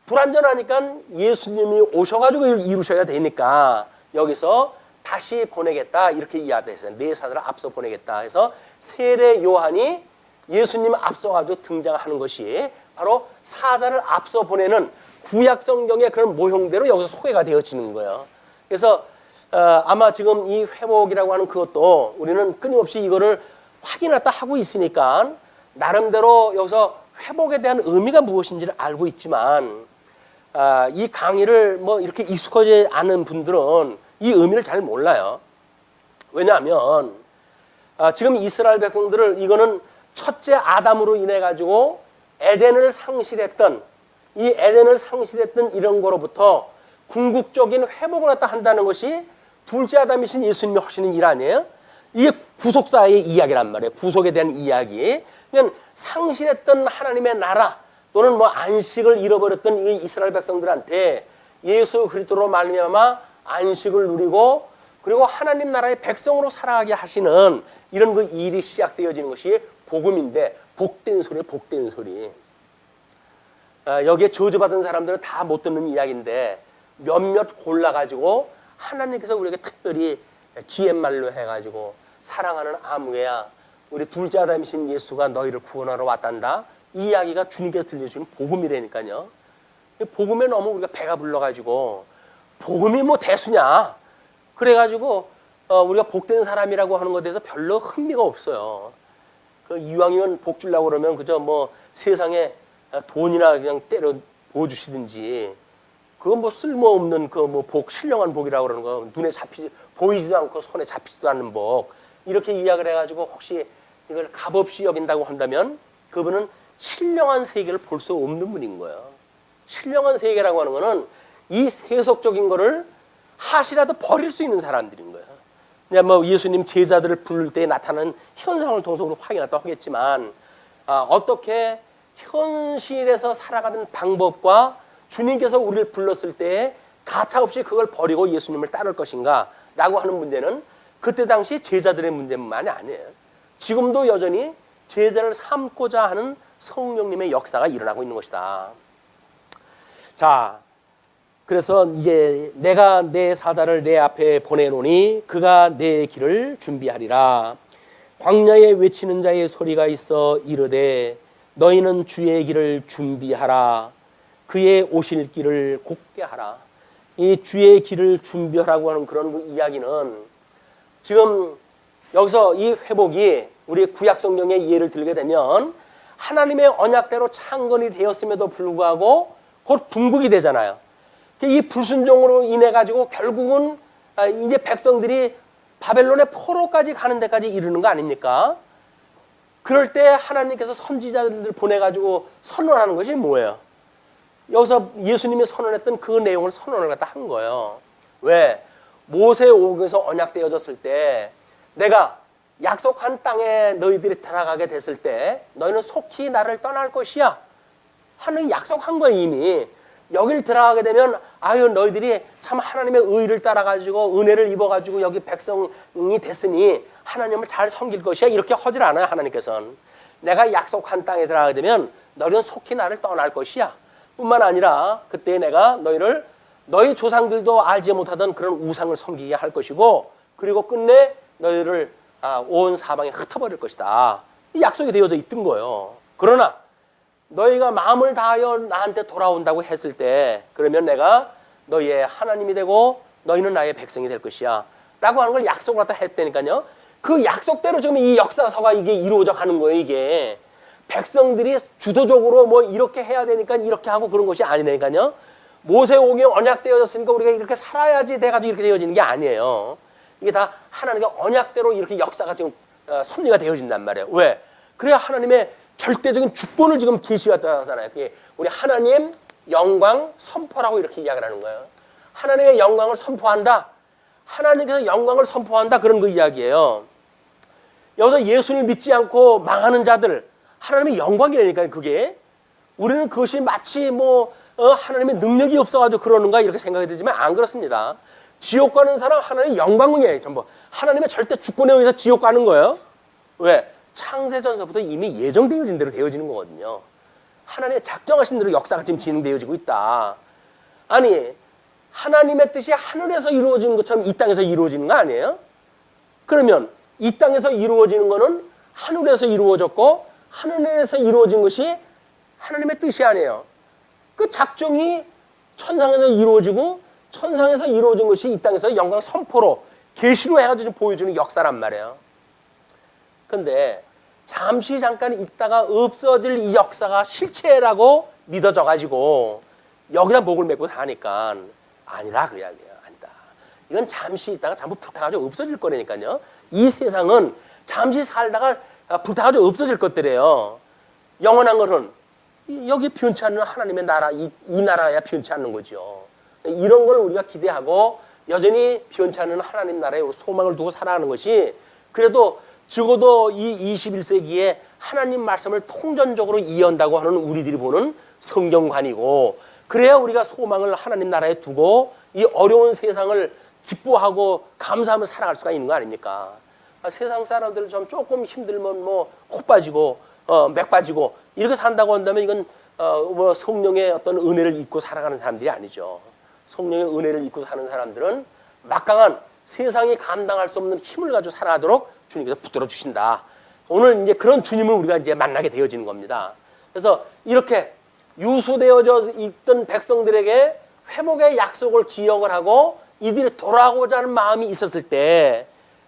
불완전하니까 예수님이 오셔가지고 이루셔야 되니까 여기서 다시 보내겠다 이렇게 이야기했어요. 네 사자를 앞서 보내겠다 해서 세례 요한이 예수님 앞서가지고 등장하는 것이 바로 사자를 앞서 보내는 구약 성경의 그런 모형대로 여기서 소개가 되어지는 거예요. 그래서 아마 지금 이 회복이라고 하는 그것도 우리는 끊임없이 이거를 확인했다 하고 있으니까 나름대로 여기서 회복에 대한 의미가 무엇인지를 알고 있지만 이 강의를 뭐 이렇게 익숙하지 않은 분들은 이 의미를 잘 몰라요. 왜냐하면 지금 이스라엘 백성들을 이거는 첫째 아담으로 인해 가지고 에덴을 상실했던 이런 거로부터 궁극적인 회복을 갖다 한다는 것이 둘째 아담이신 예수님이 하시는 일 아니에요? 이게 구속사의 이야기란 말이에요. 구속에 대한 이야기. 그러니까 상실했던 하나님의 나라 또는 뭐 안식을 잃어버렸던 이 이스라엘 백성들한테 예수 그리스도로 말미암아 안식을 누리고 그리고 하나님 나라의 백성으로 살아가게 하시는 이런 그 일이 시작되어지는 것이 복음인데 복된 소리예요. 복된 소리. 여기에 저주받은 사람들은 다 못 듣는 이야기인데 몇몇 골라가지고 하나님께서 우리에게 특별히 기회말로 해가지고 사랑하는 아무개야 우리 둘째 아담이신 예수가 너희를 구원하러 왔단다. 이 이야기가 주님께서 들려주는 복음이라니까요. 복음에 너무 우리가 배가 불러가지고 복음이 뭐 대수냐. 그래가지고 우리가 복된 사람이라고 하는 것에 대해서 별로 흥미가 없어요. 그 이왕이면 복 주려고 그러면 그저 뭐 세상에 돈이나 그냥 때려 부어주시든지 그건 뭐 쓸모없는 그 뭐 복, 신령한 복이라고 그러는 거 눈에 보이지도 않고 손에 잡히지도 않는 복 이렇게 이야기를 해가지고 혹시 이걸 값없이 여긴다고 한다면 그분은 신령한 세계를 볼 수 없는 분인 거예요. 신령한 세계라고 하는 거는 이 세속적인 거를 하시라도 버릴 수 있는 사람들인 거예요. 그냥 뭐 예수님 제자들을 부를 때 나타나는 현상을 통해서 우리 확인하다 하겠지만 어떻게 현실에서 살아가는 방법과 주님께서 우리를 불렀을 때 가차없이 그걸 버리고 예수님을 따를 것인가 라고 하는 문제는 그때 당시 제자들의 문제만이 아니에요. 지금도 여전히 제자를 삼고자 하는 성령님의 역사가 일어나고 있는 것이다. 자, 그래서 이제 내가 내 사자를 내 앞에 보내노니 그가 내 길을 준비하리라. 광야에 외치는 자의 소리가 있어 이르되 너희는 주의 길을 준비하라. 그의 오실 길을 곱게 하라. 이 주의 길을 준비하라고 하는 그런 그 이야기는 지금 여기서 이 회복이 우리 구약 성경의 예를 들게 되면 하나님의 언약대로 창건이 되었음에도 불구하고 곧 분국이 되잖아요. 이 불순종으로 인해 가지고 결국은 이제 백성들이 바벨론의 포로까지 가는 데까지 이르는 거 아닙니까? 그럴 때 하나님께서 선지자들을 보내가지고 선언하는 것이 뭐예요? 여기서 예수님이 선언했던 그 내용을 선언을 갖다 한 거예요. 왜? 모세오경에서 언약되어졌을 때 내가 약속한 땅에 너희들이 들어가게 됐을 때 너희는 속히 나를 떠날 것이야 하는 약속한 거예요. 이미 여길 들어가게 되면 아유 너희들이 참 하나님의 의를 따라가지고 은혜를 입어가지고 여기 백성이 됐으니 하나님을 잘 섬길 것이야 이렇게 하질 않아요. 하나님께서는 내가 약속한 땅에 들어가게 되면 너희는 속히 나를 떠날 것이야 뿐만 아니라 그때 내가 너희를 너희 조상들도 알지 못하던 그런 우상을 섬기게 할 것이고 그리고 끝내 너희를 온 사방에 흩어버릴 것이다. 이 약속이 되어져 있던 거예요. 그러나 너희가 마음을 다하여 나한테 돌아온다고 했을 때 그러면 내가 너희의 하나님이 되고 너희는 나의 백성이 될 것이야 라고 하는 걸 약속을 갖다 했다니까요. 그 약속대로 지금 이 역사서가 이게 이루어져 가는 거예요. 이게 백성들이 주도적으로 뭐 이렇게 해야 되니까 이렇게 하고 그런 것이 아니라니까요. 모세오경 언약되어졌으니까 우리가 이렇게 살아야지 돼가지고 이렇게 되어지는 게 아니에요. 이게 다 하나님의 언약대로 이렇게 역사가 지금 섭리가 되어진단 말이에요. 왜? 그래야 하나님의 절대적인 주권을 지금 계시하잖아요. 그게 우리 하나님 영광 선포라고 이렇게 이야기를 하는 거예요. 하나님의 영광을 선포한다. 하나님께서 영광을 선포한다. 그런 그 이야기예요. 여기서 예수님을 믿지 않고 망하는 자들, 하나님의 영광이라니까요, 그게. 우리는 그것이 마치 하나님의 능력이 없어가지고 그러는가 이렇게 생각이 들지만 안 그렇습니다. 지옥 가는 사람 하나님의 영광이에요, 전부. 하나님의 절대 주권에 의해서 지옥 가는 거예요. 왜? 창세전서부터 이미 예정되어진 대로 되어지는 거거든요. 하나님의 작정하신 대로 역사가 지금 진행되어지고 있다. 아니, 하나님의 뜻이 하늘에서 이루어지는 것처럼 이 땅에서 이루어지는 거 아니에요? 그러면 이 땅에서 이루어지는 거는 하늘에서 이루어졌고 하늘에서 이루어진 것이 하나님의 뜻이 아니에요. 그 작정이 천상에서 이루어지고 천상에서 이루어진 것이 이 땅에서 영광 선포로 계시로 해가지고 보여주는 역사란 말이에요. 근데 잠시 잠깐 있다가 없어질 이 역사가 실체라고 믿어져 가지고 여기다 목을 메고 사니까 아니라 그 이야기예요. 아니다. 이건 잠시 있다가 전부 불타가지고 없어질 거라니까요. 이 세상은 잠시 살다가 불타가지고 없어질 것들이에요. 영원한 것은 여기 변치 않는 하나님의 나라, 이 나라야 변치 않는 거죠. 이런 걸 우리가 기대하고 여전히 변치 않는 하나님 나라에 소망을 두고 살아가는 것이 그래도 적어도 이 21세기에 하나님 말씀을 통전적으로 이해한다고 하는 우리들이 보는 성경관이고, 그래야 우리가 소망을 하나님 나라에 두고 이 어려운 세상을 기뻐하고 감사하며 살아갈 수가 있는 거 아닙니까? 세상 사람들 좀 조금 힘들면 코 빠지고 맥 빠지고 이렇게 산다고 한다면 이건 성령의 어떤 은혜를 입고 살아가는 사람들이 아니죠. 성령의 은혜를 입고 사는 사람들은 막강한 세상이 감당할 수 없는 힘을 가지고 살아가도록 주님께서 붙들어 주신다. 오늘 이제 그런 주님을 우리가 이제 만나게 되어지는 겁니다. 그래서 이렇게 유수되어져 있던 백성들에게 회복의 약속을 기억을 하고 이들이 돌아오고자 하는 마음이 있었을 때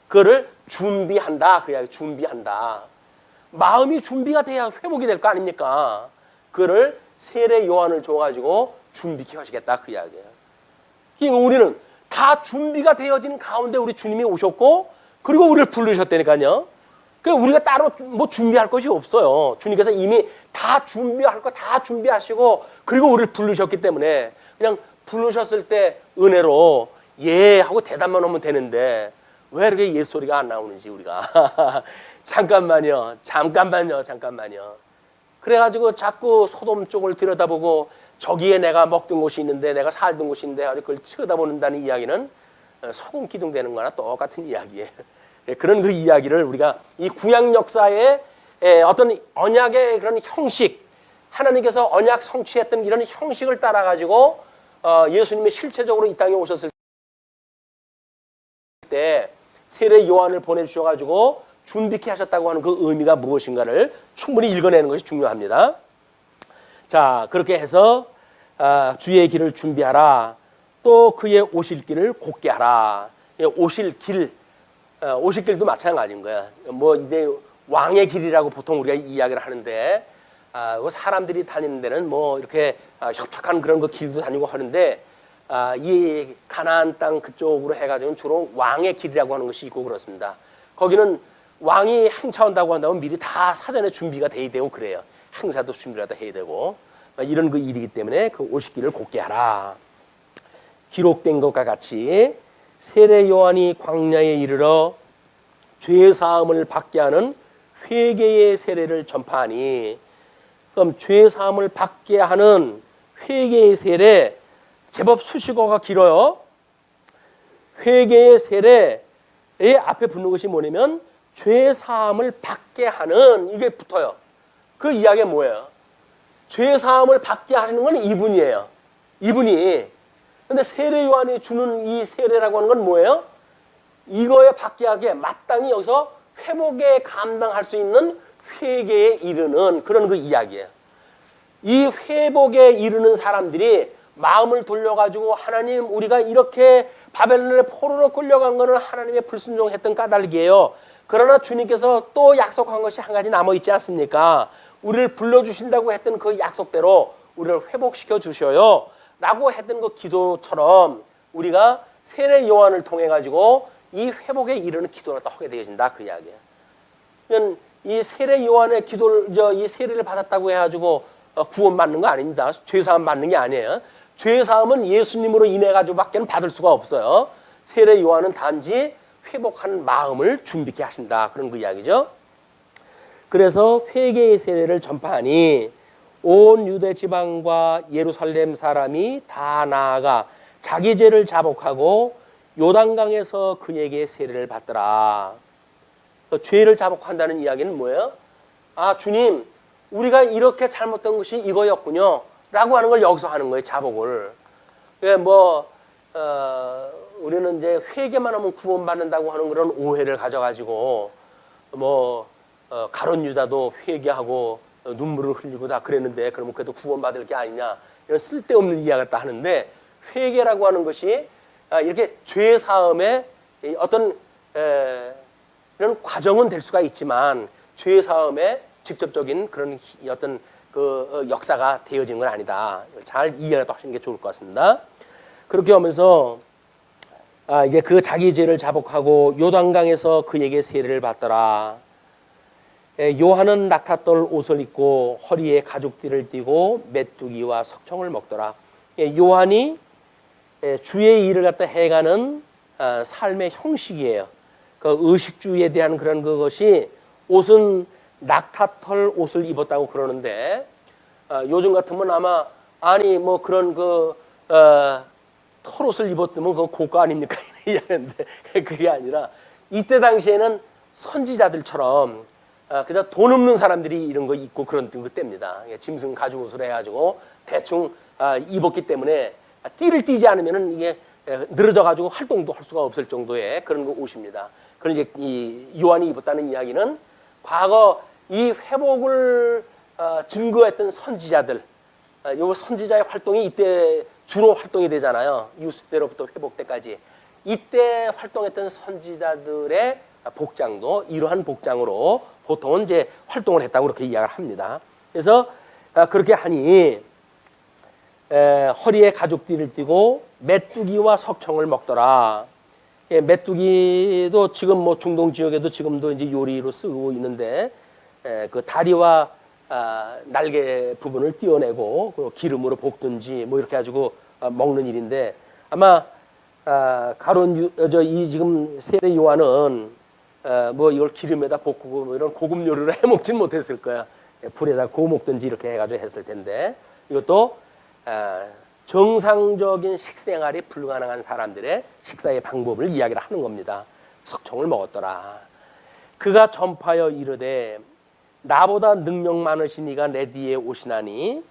그거를 준비한다. 그 이야기 준비한다. 마음이 준비가 돼야 회복이 될 거 아닙니까? 그거를 세례 요한을 줘가지고 준비케 하시겠다. 그 이야기예요. 그러니까 우리는 다 준비가 되어진 가운데 우리 주님이 오셨고 그리고 우리를 부르셨다니까요. 그러니까 우리가 따로 준비할 것이 없어요. 주님께서 이미 다 준비할 거 다 준비하시고 그리고 우리를 부르셨기 때문에 그냥 부르셨을 때 은혜로 예 하고 대답만 하면 되는데 왜 이렇게 예 소리가 안 나오는지 우리가 잠깐만요. 그래가지고 자꾸 소돔 쪽을 들여다보고 저기에 내가 먹던 곳이 있는데 내가 살던 곳이 있는데 그걸 쳐다보는다는 이야기는 소금 기둥되는 거나 똑같은 이야기예요. 그런 그 이야기를 우리가 이 구약 역사의 어떤 언약의 그런 형식, 하나님께서 언약 성취했던 이런 형식을 따라가지고 예수님이 실체적으로 이 땅에 오셨을 때 세례 요한을 보내주셔가지고 준비케 하셨다고 하는 그 의미가 무엇인가를 충분히 읽어내는 것이 중요합니다. 자, 그렇게 해서 주의 길을 준비하라. 또 그의 오실 길을 곧게 하라. 오실 길도 마찬가지인 거야. 이제 왕의 길이라고 보통 우리가 이야기를 하는데, 사람들이 다니는 데는 이렇게 협착한 그런 거 길도 다니고 하는데, 이 가나안 땅 그쪽으로 해가지고 주로 왕의 길이라고 하는 것이 있고 그렇습니다. 거기는 왕이 행차한다고 한다면 미리 다 사전에 준비가 돼야 되고 그래요. 행사도 준비를 다 해야 되고 이런 그 일이기 때문에 그 오실 길을 곧게 하라. 기록된 것과 같이 세례 요한이 광야에 이르러 죄 사함을 받게 하는 회개의 세례를 전파하니, 그럼 죄 사함을 받게 하는 회개의 세례 제법 수식어가 길어요. 회개의 세례의 앞에 붙는 것이 뭐냐면 죄 사함을 받게 하는, 이게 붙어요. 그 이야기가 뭐예요? 죄 사함을 받게 하는 건 이분이에요. 이분이. 근데 세례 요한이 주는 이 세례라고 하는 건 뭐예요? 이거에 받게 하게 마땅히 여기서 회복에 감당할 수 있는 회개에 이르는 그런 그 이야기예요. 이 회복에 이르는 사람들이 마음을 돌려가지고 하나님, 우리가 이렇게 바벨론의 포로로 끌려간 거는 하나님의 불순종했던 까닭이에요. 그러나 주님께서 또 약속한 것이 한 가지 남아있지 않습니까? 우리를 불러주신다고 했던 그 약속대로 우리를 회복시켜 주셔요 라고 했던 그 기도처럼 우리가 세례 요한을 통해 가지고 이 회복에 이르는 기도를 또 하게 되어진다, 그 이야기예요. 그러니까 이 세례 요한의 기도를, 이 세례를 받았다고 해가지고 구원받는 거 아닙니다. 죄사함 받는 게 아니에요. 죄사함은 예수님으로 인해 가지고밖에 받을 수가 없어요. 세례 요한은 단지 회복한 마음을 준비케 하신다. 그런 그 이야기죠. 그래서 회개의 세례를 전파하니 온 유대 지방과 예루살렘 사람이 다 나아가 자기 죄를 자복하고 요단강에서 그에게 세례를 받더라. 죄를 자복한다는 이야기는 뭐예요? 아, 주님, 우리가 이렇게 잘못된 것이 이거였군요 라고 하는 걸 여기서 하는 거예요. 자복을. 예, 우리는 이제 회개만 하면 구원받는다고 하는 그런 오해를 가져가지고 가룟 유다도 회개하고 눈물을 흘리고 다 그랬는데 그러면 그래도 구원받을 게 아니냐, 이런 쓸데없는 이야기를 다 하는데, 회개라고 하는 것이 이렇게 죄 사함의 어떤 이런 과정은 될 수가 있지만 죄 사함의 직접적인 그런 어떤 그 역사가 되어진 건 아니다. 잘 이해를 하시는 게 좋을 것 같습니다. 그렇게 하면서 이제 그 자기 죄를 자복하고 요단강에서 그에게 세례를 받더라. 요한은 낙타떨 옷을 입고 허리에 가죽띠를 띠고 메뚜기와 석청을 먹더라. 요한이 주의 일을 갖다 해가는 삶의 형식이에요. 그 의식주의에 대한 그런 그것이, 옷은 낙타털 옷을 입었다고 그러는데, 요즘 같으면 아마 그런 털옷을 입었으면 그건 고가 아닙니까? 이러는데 그게 아니라, 이때 당시에는 선지자들처럼 그저 돈 없는 사람들이 이런 거 입고 그런 때입니다. 짐승 가죽 옷을 해가지고 대충 입었기 때문에 띠를 띠지 않으면은 이게 늘어져 가지고 활동도 할 수가 없을 정도의 그런 옷입니다. 그런 이제 이 요한이 입었다는 이야기는 과거 이 회복을 증거했던 선지자들, 요 선지자의 활동이 이때 주로 활동이 되잖아요. 유스 때로부터 회복 때까지. 이때 활동했던 선지자들의 복장도 이러한 복장으로 보통은 이제 활동을 했다고 그렇게 이야기를 합니다. 그래서 그렇게 하니 허리에 가죽띠를 띠고 메뚜기와 석청을 먹더라. 메뚜기도 지금 중동 지역에도 지금도 이제 요리로 쓰고 있는데, 그 다리와 날개 부분을 띄어내고 기름으로 볶든지 이렇게 가지고 먹는 일인데, 아마 이 지금 세례 요한은 이걸 기름에다 볶고 이런 고급 요리를 해 먹진 못했을 거야. 불에다 구워 먹든지 이렇게 해가지고 했을 텐데, 이것도 정상적인 식생활이 불가능한 사람들의 식사의 방법을 이야기를 하는 겁니다. 석청을 먹었더라. 그가 전파하여 이르되 나보다 능력 많으신 이가 내 뒤에 오시나니,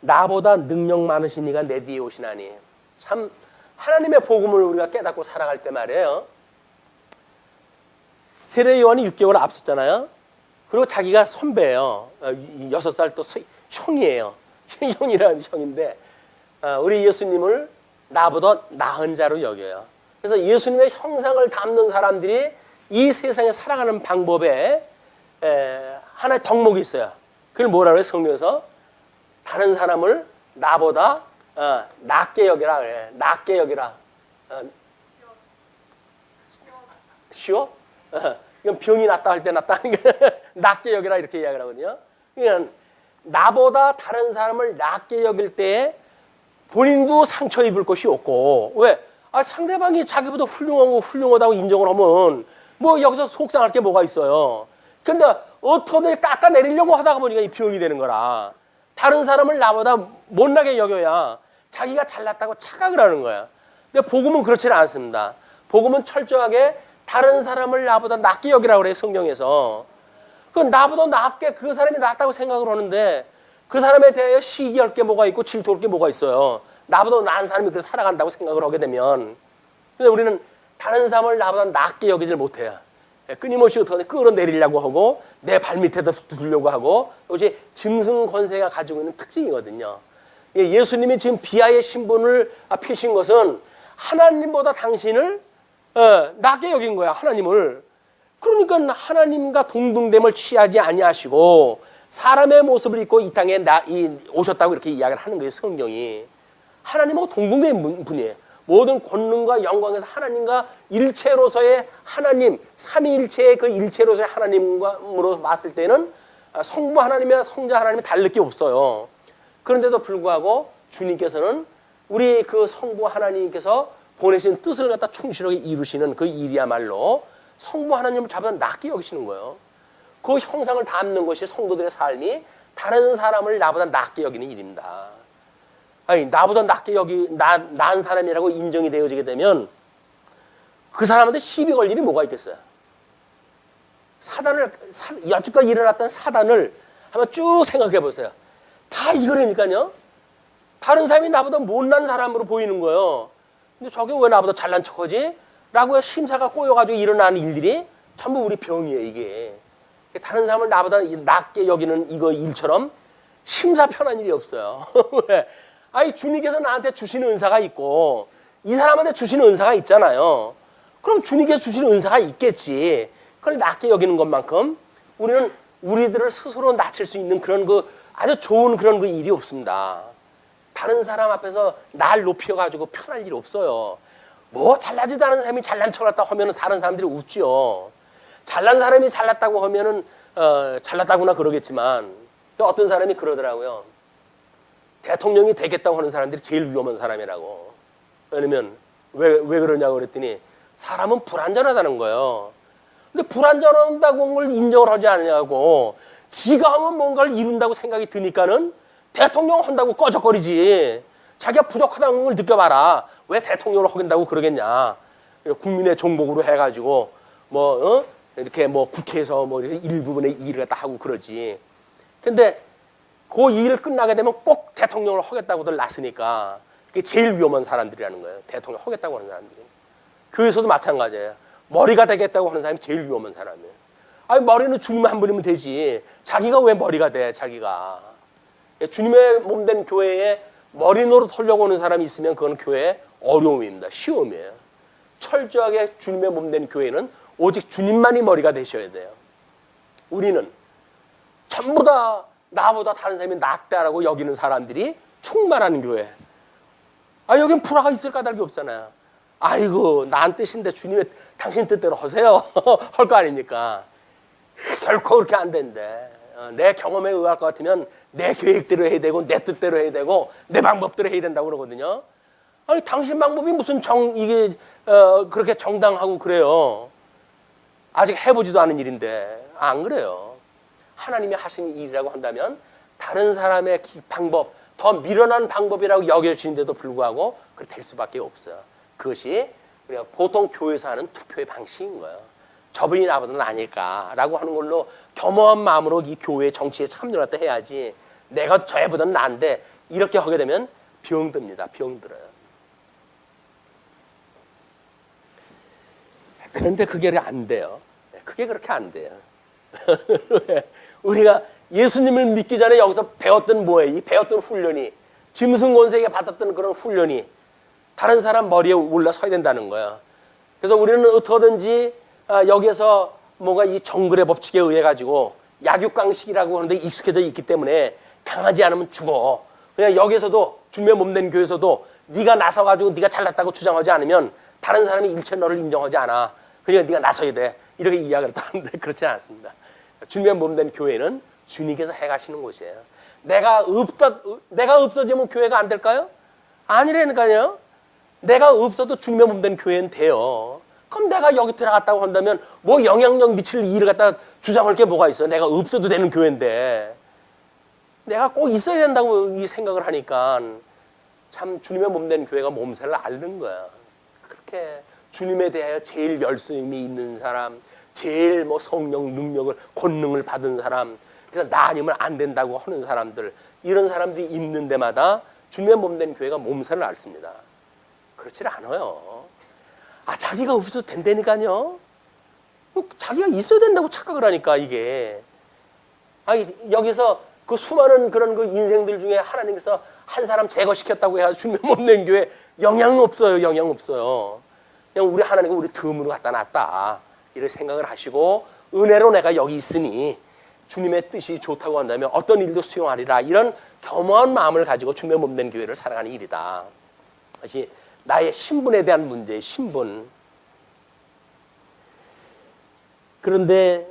나보다 능력 많으신 이가 내 뒤에 오시나니. 참 하나님의 복음을 우리가 깨닫고 살아갈 때 말이에요, 세례 요한이 6개월 앞섰잖아요. 그리고 자기가 선배예요. 6살 또 형이에요. 형이라는 형인데, 우리 예수님을 나보다 나은 자로 여겨요. 그래서 예수님의 형상을 담는 사람들이 이 세상에 살아가는 방법에 하나의 덕목이 있어요. 그걸 뭐라고 해요? 성경에서 다른 사람을 나보다 낫게 여기라 그래. 낫게 여기라. 쉬워? 이건 병이 낫다 할 때 낫다 하는 게 낫게 여기라 이렇게 이야기를 하거든요. 그러니까 나보다 다른 사람을 낫게 여길 때 본인도 상처 입을 것이 없고, 왜? 상대방이 자기보다 훌륭하다고 인정을 하면 여기서 속상할 게 뭐가 있어요. 근데 어떻게 깎아내리려고 하다가 보니까 이 병이 되는 거라. 다른 사람을 나보다 못나게 여겨야 자기가 잘났다고 착각을 하는 거야. 근데 복음은 그렇지는 않습니다. 복음은 철저하게 다른 사람을 나보다 낫게 여기라고 그래요, 성경에서. 그 나보다 낫게 그 사람이 낫다고 생각을 하는데 그 사람에 대하여 시기할 게 뭐가 있고 질투할 게 뭐가 있어요. 나보다 나은 사람이 그렇게 살아간다고 생각을 하게 되면. 근데 우리는 다른 사람을 나보다 낫게 여기질 못해요. 끊임없이 어떻게 끌어내리려고 하고 내 발밑에다 두려고 하고, 이것이 짐승 권세가 가지고 있는 특징이거든요. 예수님이 지금 비하의 신분을 피신 것은 하나님보다 당신을 낫게 여긴 거야, 하나님을. 그러니까 하나님과 동등됨을 취하지 아니하시고 사람의 모습을 입고 이 땅에 오셨다고 이렇게 이야기를 하는 거예요, 성경이. 하나님하고 동등된 분이에요. 모든 권능과 영광에서 하나님과 일체로서의 하나님, 삼위일체의 그 일체로서의 하나님으로 봤을 때는 성부 하나님이나 성자 하나님이 다를 게 없어요. 그런데도 불구하고 주님께서는 우리 그 성부 하나님께서 보내신 뜻을 갖다 충실하게 이루시는 그 일이야말로 성부 하나님을 잡아 낮게 여기시는 거예요. 그 형상을 담는 것이 성도들의 삶이 다른 사람을 나보다 낮게 여기는 일입니다. 아니, 나보다 낮게 나은 사람이라고 인정이 되어지게 되면 그 사람한테 시비 걸 일이 뭐가 있겠어요? 여태까지 일어났던 사단을 한번 쭉 생각해 보세요. 다 이거라니까요. 다른 사람이 나보다 못난 사람으로 보이는 거예요. 근데 저게 왜 나보다 잘난 척하지? 라고 심사가 꼬여가지고 일어나는 일들이 전부 우리 병이에요, 이게. 다른 사람을 나보다 낮게 여기는 이거 일처럼 심사 편한 일이 없어요. 왜? 아니, 주님께서 나한테 주시는 은사가 있고 이 사람한테 주시는 은사가 있잖아요. 그럼 주님께서 주시는 은사가 있겠지. 그걸 낮게 여기는 것만큼 우리는 우리들을 스스로 낮출 수 있는 그런 그 아주 좋은 그런 그 일이 없습니다. 다른 사람 앞에서 날 높여가지고 편할 일 없어요. 뭐 잘나지도 않은 사람이 잘난 척을 했다 하면은 다른 사람들이 웃죠. 잘난 사람이 잘났다고 하면은 잘났다구나 그러겠지만 어떤 사람이 그러더라고요. 대통령이 되겠다고 하는 사람들이 제일 위험한 사람이라고. 왜냐면 왜 그러냐고 그랬더니 사람은 불완전하다는 거예요. 근데 불완전하다고 걸 인정을 하지 않냐고 지가 하면 뭔가를 이룬다고 생각이 드니까는 대통령 한다고 꺼적거리지. 자기가 부족하다는 걸 느껴봐라. 왜 대통령을 하겠다고 그러겠냐. 국민의 종복으로 해가지고 이렇게 국회에서 일부분의 일을 갖다 하고 그러지. 근데 그 일을 끝나게 되면 꼭 대통령을 하겠다고들 났으니까 그게 제일 위험한 사람들이라는 거예요. 대통령 하겠다고 하는 사람들이. 교회에서도 마찬가지예요. 머리가 되겠다고 하는 사람이 제일 위험한 사람이에요. 아니, 머리는 주님 한 분이면 되지. 자기가 왜 머리가 돼, 자기가. 주님의 몸된 교회에 머리 노릇 하려고 하는 사람이 있으면 그건 교회의 어려움입니다. 시험이에요. 철저하게 주님의 몸된 교회는 오직 주님만이 머리가 되셔야 돼요. 우리는 전부 다 나보다 다른 사람이 낫다라고 여기는 사람들이 충만한 교회. 아, 여긴 불화가 있을 까닭이 없잖아요. 아이고, 난 뜻인데 주님의 당신 뜻대로 하세요. 할 거 아닙니까? 결코 그렇게 안 된대. 내 경험에 의할 것 같으면 내 계획대로 해야 되고 내 뜻대로 해야 되고 내 방법대로 해야 된다고 그러거든요. 아니, 당신 방법이 무슨 이게 그렇게 정당하고 그래요. 아직 해보지도 않은 일인데. 안 그래요. 하나님이 하시는 일이라고 한다면 다른 사람의 방법, 더 미련한 방법이라고 여겨지는데도 불구하고 그렇게 될 수밖에 없어요. 그것이 우리가 보통 교회에서 하는 투표의 방식인 거예요. 저분이 나보다 나니까라고 하는 걸로 겸허한 마음으로 이 교회 정치에 참여할 때 해야지. 내가 저애보다는 나은데 이렇게 하게 되면 병듭니다. 병들어요. 그런데 그게 안 돼요. 그게 그렇게 안 돼요. 우리가 예수님을 믿기 전에 여기서 배웠던 뭐예요? 이 배웠던 훈련이, 짐승 권세에게 받았던 그런 훈련이 다른 사람 머리에 올라서야 된다는 거예요. 그래서 우리는 어떻게든지 여기에서 뭔가 이 정글의 법칙에 의해 가지고 약육강식이라고 하는데 익숙해져 있기 때문에 강하지 않으면 죽어. 그냥 여기서도 주님의 몸된 교회에서도 네가 나서 가지고 네가 잘났다고 주장하지 않으면 다른 사람이 일체 너를 인정하지 않아. 그냥 네가 나서야 돼. 이렇게 이야기를 하는데 그렇지 않습니다. 주님의 몸된 교회는 주님께서 해가시는 곳이에요. 내가 없어지면 교회가 안 될까요? 아니라니까요. 내가 없어도 주님의 몸된 교회는 돼요. 그럼 내가 여기 들어갔다고 한다면 뭐 영향력 미칠 일을 갖다 주장할 게 뭐가 있어요? 내가 없어도 되는 교회인데. 내가 꼭 있어야 된다고 이 생각을 하니까 참 주님의 몸된 교회가 몸살을 앓는 거야. 그렇게 주님에 대하여 제일 열심이 있는 사람, 제일 성령 능력을, 권능을 받은 사람, 그래서 나 아니면 안 된다고 하는 사람들, 이런 사람들이 있는 데마다 주님의 몸된 교회가 몸살을 앓습니다. 그렇지 않아요. 자기가 없어도 된다니까요. 자기가 있어야 된다고 착각을 하니까 이게. 여기서 그 수많은 그런 그 인생들 중에 하나님께서 한 사람 제거시켰다고 해야 주님의 몸된 교회 영향 없어요. 영향 없어요. 그냥 우리 하나님과 우리 덤으로 갖다 놨다. 이렇게 생각을 하시고 은혜로 내가 여기 있으니 주님의 뜻이 좋다고 한다면 어떤 일도 수용하리라. 이런 겸허한 마음을 가지고 주님의 몸된 교회를 살아가는 일이다. 다시 나의 신분에 대한 문제의 신분. 그런데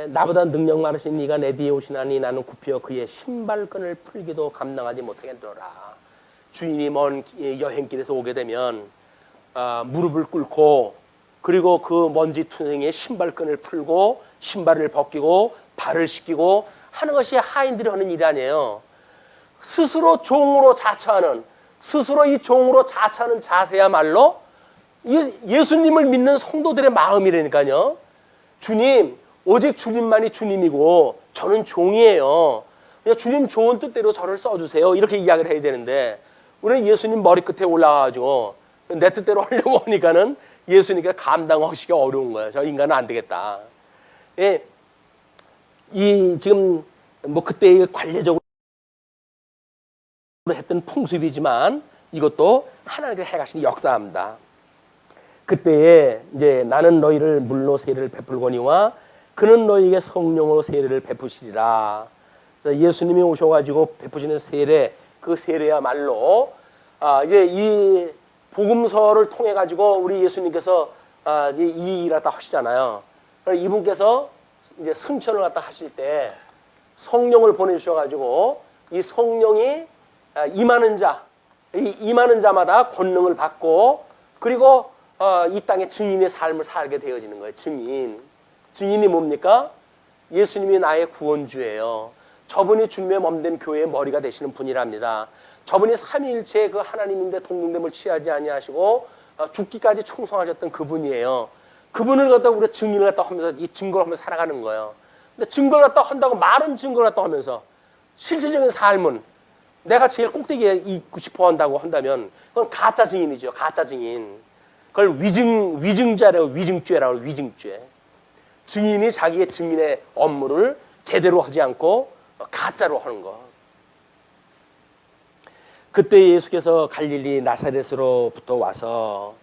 나보다 능력 많으신 이가 내 뒤에 오시나니 나는 굽혀 그의 신발끈을 풀기도 감당하지 못하겠노라. 주인이 먼 여행길에서 오게 되면 무릎을 꿇고 그리고 그 먼지 투성이에 신발끈을 풀고 신발을 벗기고 발을 씻기고 하는 것이 하인들이 하는 일이 아니에요. 스스로 종으로 자처하는, 스스로 이 종으로 자처하는 자세야말로 예수님을 믿는 성도들의 마음이라니까요. 주님, 오직 주님만이 주님이고 저는 종이에요. 그냥 주님 좋은 뜻대로 저를 써주세요. 이렇게 이야기를 해야 되는데 우리는 예수님 머리 끝에 올라가가지고 내 뜻대로 하려고 하니까는 예수님께 감당하기가 어려운 거예요. 저 인간은 안 되겠다. 예, 이 지금 뭐 그때 관례적으로 했던 풍습이지만 이것도 하나님께서 해가신 역사입니다. 그때에 이제 나는 너희를 물로 세례를 베풀거니와 그는 너희에게 성령으로 세례를 베푸시리라. 그래서 예수님이 오셔가지고 베푸시는 세례, 그 세례야말로 이제 이 복음서를 통해 가지고 우리 예수님께서 이제 이 일을 갖다 하시잖아요. 이분께서 이제 승천을 갖다 하실 때 성령을 보내주셔가지고 이 성령이 임하는 자, 이 임하는 자마다 권능을 받고 그리고 이 땅에 증인의 삶을 살게 되어지는 거예요. 증인이 뭡니까? 예수님이 나의 구원주예요. 저분이 주님의 몸된 교회의 머리가 되시는 분이랍니다. 저분이 삼위일체 그 하나님인데 동등됨을 취하지 아니하시고 죽기까지 충성하셨던 그분이에요. 그분을 갖다 우리가 증인을 갖다 하면서 이 증거를 하면서 살아가는 거예요. 근데 증거를 갖다 한다고 말은 증거를 갖다 하면서 실질적인 삶은 내가 제일 꼭대기에 있고 싶어 한다고 한다면 그건 가짜 증인이죠. 가짜 증인. 그걸 위증자라고 위증죄라고 위증죄. 증인이 자기의 증인의 업무를 제대로 하지 않고 가짜로 하는 거. 그때 예수께서 갈릴리 나사렛으로부터 와서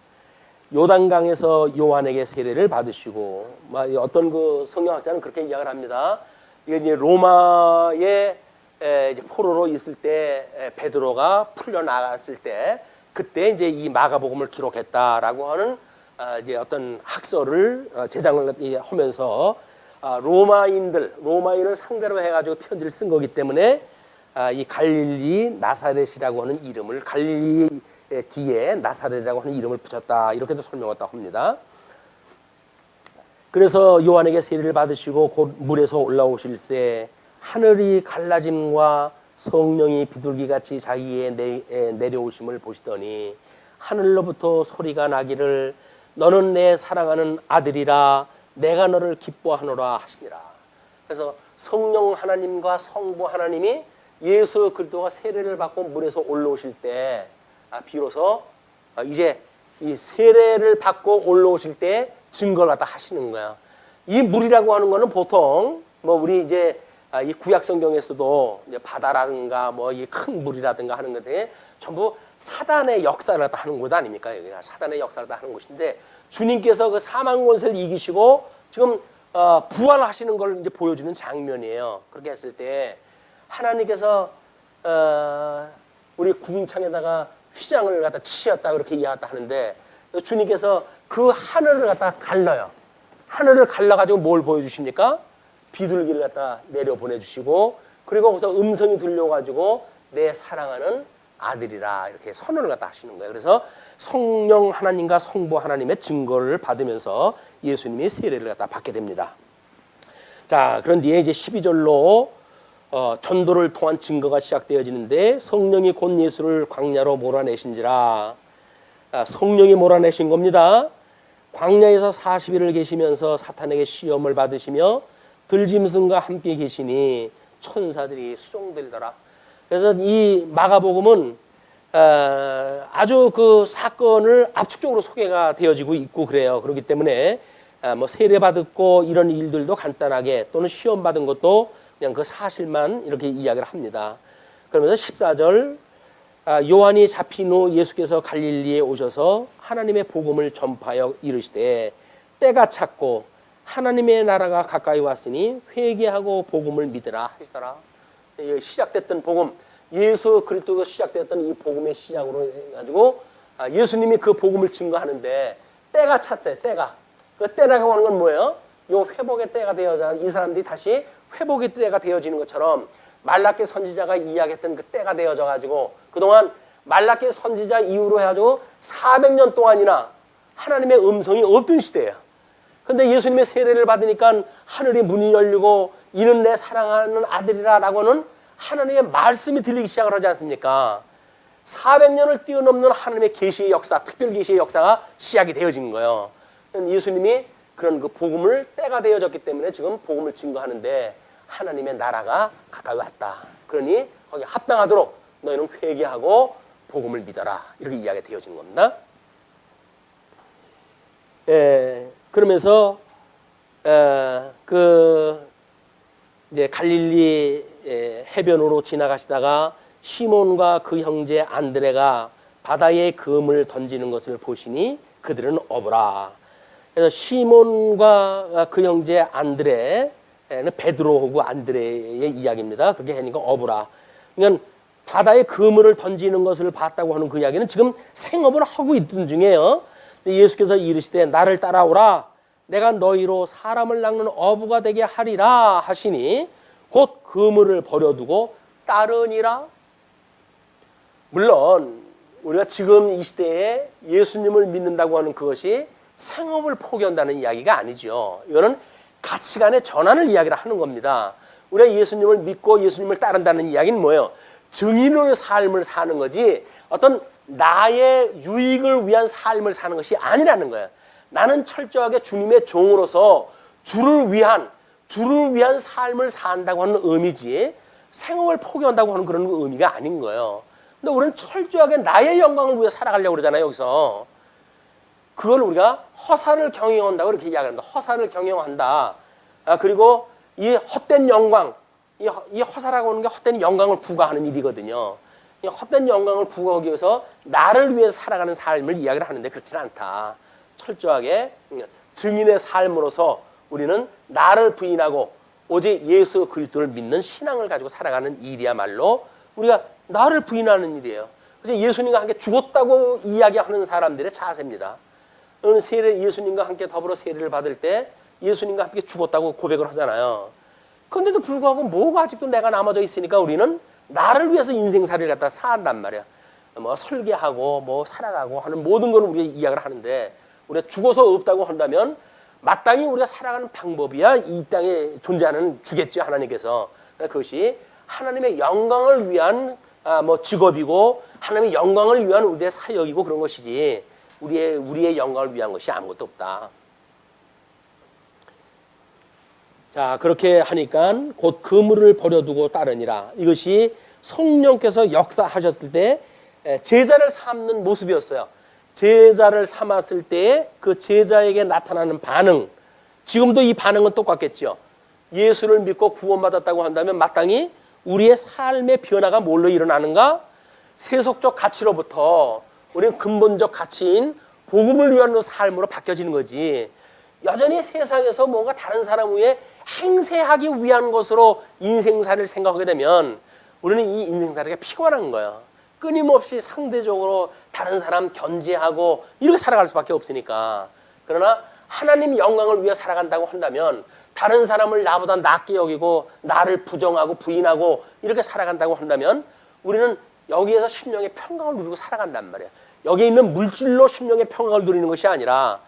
요단강에서 요한에게 세례를 받으시고 어떤 그 성경학자는 그렇게 이야기를 합니다. 이게 이제 로마의 이제 포로로 있을 때 베드로가 풀려 나갔을 때 그때 이제 이 마가복음을 기록했다라고 하는 이제 어떤 학설을 제작을 하면서 로마인을 상대로 해가지고 편지를 쓴 거기 때문에 이 갈릴리 나사렛이라고 하는 이름을 갈릴리 뒤에 나사렛이라고 하는 이름을 붙였다 이렇게도 설명했다고 합니다. 그래서 요한에게 세례를 받으시고 곧 물에서 올라오실새 하늘이 갈라짐과 성령이 비둘기같이 자기에 내려오심을 보시더니 하늘로부터 소리가 나기를 너는 내 사랑하는 아들이라 내가 너를 기뻐하노라 하시니라. 그래서 성령 하나님과 성부 하나님이 예수 그리스도가 세례를 받고 물에서 올라오실 때 비로소 이제 이 세례를 받고 올라오실 때 증거를 갖다 하시는 거야. 이 물이라고 하는 거는 보통 뭐 우리 이제 이 구약 성경에서도 이제 바다라든가 뭐 이 큰 물이라든가 하는 것에 전부 사단의 역사를 갖다 하는 곳 아닙니까? 여기가 사단의 역사를 갖다 하는 곳인데 주님께서 그 사망 권세를 이기시고 지금 부활하시는 걸 이제 보여주는 장면이에요. 그렇게 했을 때 하나님께서 우리 궁창에다가 휘장을 갖다 치셨다 그렇게 이해했다 하는데 주님께서 그 하늘을 갖다 갈라요. 하늘을 갈라가지고 뭘 보여주십니까? 비둘기를 갖다 내려 보내주시고 그리고 거기서 음성이 들려가지고 내 사랑하는 아들이라 이렇게 선언을 갖다 하시는 거예요. 그래서 성령 하나님과 성부 하나님의 증거를 받으면서 예수님이 세례를 갖다 받게 됩니다. 자, 그런 뒤에 이제 12절로 전도를 통한 증거가 시작되어지는데 성령이 곧 예수를 광야로 몰아내신지라. 성령이 몰아내신 겁니다. 광야에서 40일을 계시면서 사탄에게 시험을 받으시며 들짐승과 함께 계시니 천사들이 수종들더라. 그래서 이 마가복음은 아주 그 사건을 압축적으로 소개가 되어지고 있고 그래요. 그렇기 때문에 뭐 세례 받았고 이런 일들도 간단하게 또는 시험 받은 것도 그냥 그 사실만 이렇게 이야기를 합니다. 그러면서 14절 요한이 잡힌 후 예수께서 갈릴리에 오셔서 하나님의 복음을 전파하여 이르시되 때가 찼고 하나님의 나라가 가까이 왔으니 회개하고 복음을 믿으라 하시더라. 시작됐던 복음, 예수 그리스도가 시작됐던 이 복음의 시작으로 해가지고 예수님이 그 복음을 증거하는데 때가 찼어요. 때가. 그 때라고 하는 건 뭐예요? 요 회복의 때가 되어져 이 사람들이 다시 회복의 때가 되어지는 것처럼 말라기 선지자가 이야기했던 그 때가 되어져 가지고 그동안 말라기 선지자 이후로 해가지고 400년 동안이나 하나님의 음성이 없던 시대예요. 근데 예수님의 세례를 받으니까 하늘이 문이 열리고 이는 내 사랑하는 아들이라라고는 하나님의 말씀이 들리기 시작을 하지 않습니까? 400년을 뛰어넘는 하나님의 계시의 역사, 특별 계시의 역사가 시작이 되어진 거예요. 예수님이 그런 그 복음을 때가 되어졌기 때문에 지금 복음을 증거하는데 하나님의 나라가 가까이 왔다. 그러니 거기 합당하도록 너희는 회개하고 복음을 믿어라. 이렇게 이야기가 되어진 겁니다. 그러면서 이제 갈릴리 해변으로 지나가시다가 시몬과 그 형제 안드레가 바다에 금을 던지는 것을 보시니 그들은 어부라. 그래서 시몬과 그 형제 안드레는 베드로하고 안드레의 이야기입니다. 그렇게 하니까 어부라. 그러니까 바다에 그물을 던지는 것을 봤다고 하는 그 이야기는 지금 생업을 하고 있던 중이에요. 예수께서 이르시되 나를 따라오라. 내가 너희로 사람을 낚는 어부가 되게 하리라 하시니 곧 그물을 버려두고 따르니라. 물론 우리가 지금 이 시대에 예수님을 믿는다고 하는 그것이 생업을 포기한다는 이야기가 아니죠. 이거는 가치관의 전환을 이야기를 하는 겁니다. 우리가 예수님을 믿고 예수님을 따른다는 이야기는 뭐예요? 증인의 삶을 사는 거지 어떤 나의 유익을 위한 삶을 사는 것이 아니라는 거예요. 나는 철저하게 주님의 종으로서 주를 위한 삶을 산다고 하는 의미지 생업을 포기한다고 하는 그런 의미가 아닌 거예요. 근데 우리는 철저하게 나의 영광을 위해 살아가려고 그러잖아요. 여기서 그걸 우리가 허사를 경영한다고 이렇게 이야기합니다. 허사를 경영한다. 그리고 이 헛된 영광, 이 허사라고 하는 게 헛된 영광을 구가하는 일이거든요. 이 헛된 영광을 구가하기 위해서 나를 위해서 살아가는 삶을 이야기를 하는데 그렇지는 않다. 철저하게 증인의 삶으로서 우리는 나를 부인하고 오직 예수 그리스도를 믿는 신앙을 가지고 살아가는 일이야말로 우리가 나를 부인하는 일이에요. 그래서 예수님과 함께 죽었다고 이야기하는 사람들의 자세입니다. 예수님과 함께 더불어 세례를 받을 때 예수님과 함께 죽었다고 고백을 하잖아요. 그런데도 불구하고 뭐가 아직도 내가 남아져 있으니까 우리는 나를 위해서 인생살이를 갖다 산단 말이야. 뭐 설계하고 뭐 살아가고 하는 모든 걸 우리가 이야기를 하는데 우리가 죽어서 없다고 한다면 마땅히 우리가 살아가는 방법이야 이 땅에 존재하는 주겠죠. 하나님께서. 그것이 하나님의 영광을 위한 직업이고 하나님의 영광을 위한 우리의 사역이고 그런 것이지 우리의 영광을 위한 것이 아무것도 없다. 자, 그렇게 하니까 곧 그물을 버려두고 따르니라. 이것이 성령께서 역사하셨을 때 제자를 삼는 모습이었어요. 제자를 삼았을 때 그 제자에게 나타나는 반응, 지금도 이 반응은 똑같겠죠. 예수를 믿고 구원받았다고 한다면 마땅히 우리의 삶의 변화가 뭘로 일어나는가? 세속적 가치로부터 우리는 근본적 가치인 복음을 위한 삶으로 바뀌어지는 거지. 여전히 세상에서 뭔가 다른 사람 위해 행세하기 위한 것으로 인생살이를 생각하게 되면 우리는 이 인생살이가 피곤한 거예요. 끊임없이 상대적으로 다른 사람 견제하고 이렇게 살아갈 수밖에 없으니까. 그러나 하나님 영광을 위해 살아간다고 한다면 다른 사람을 나보다 낮게 여기고 나를 부정하고 부인하고 이렇게 살아간다고 한다면 우리는 여기에서 심령의 평강을 누리고 살아간단 말이에요. 여기 있는 물질로 심령의 평강을 누리는 것이 아니라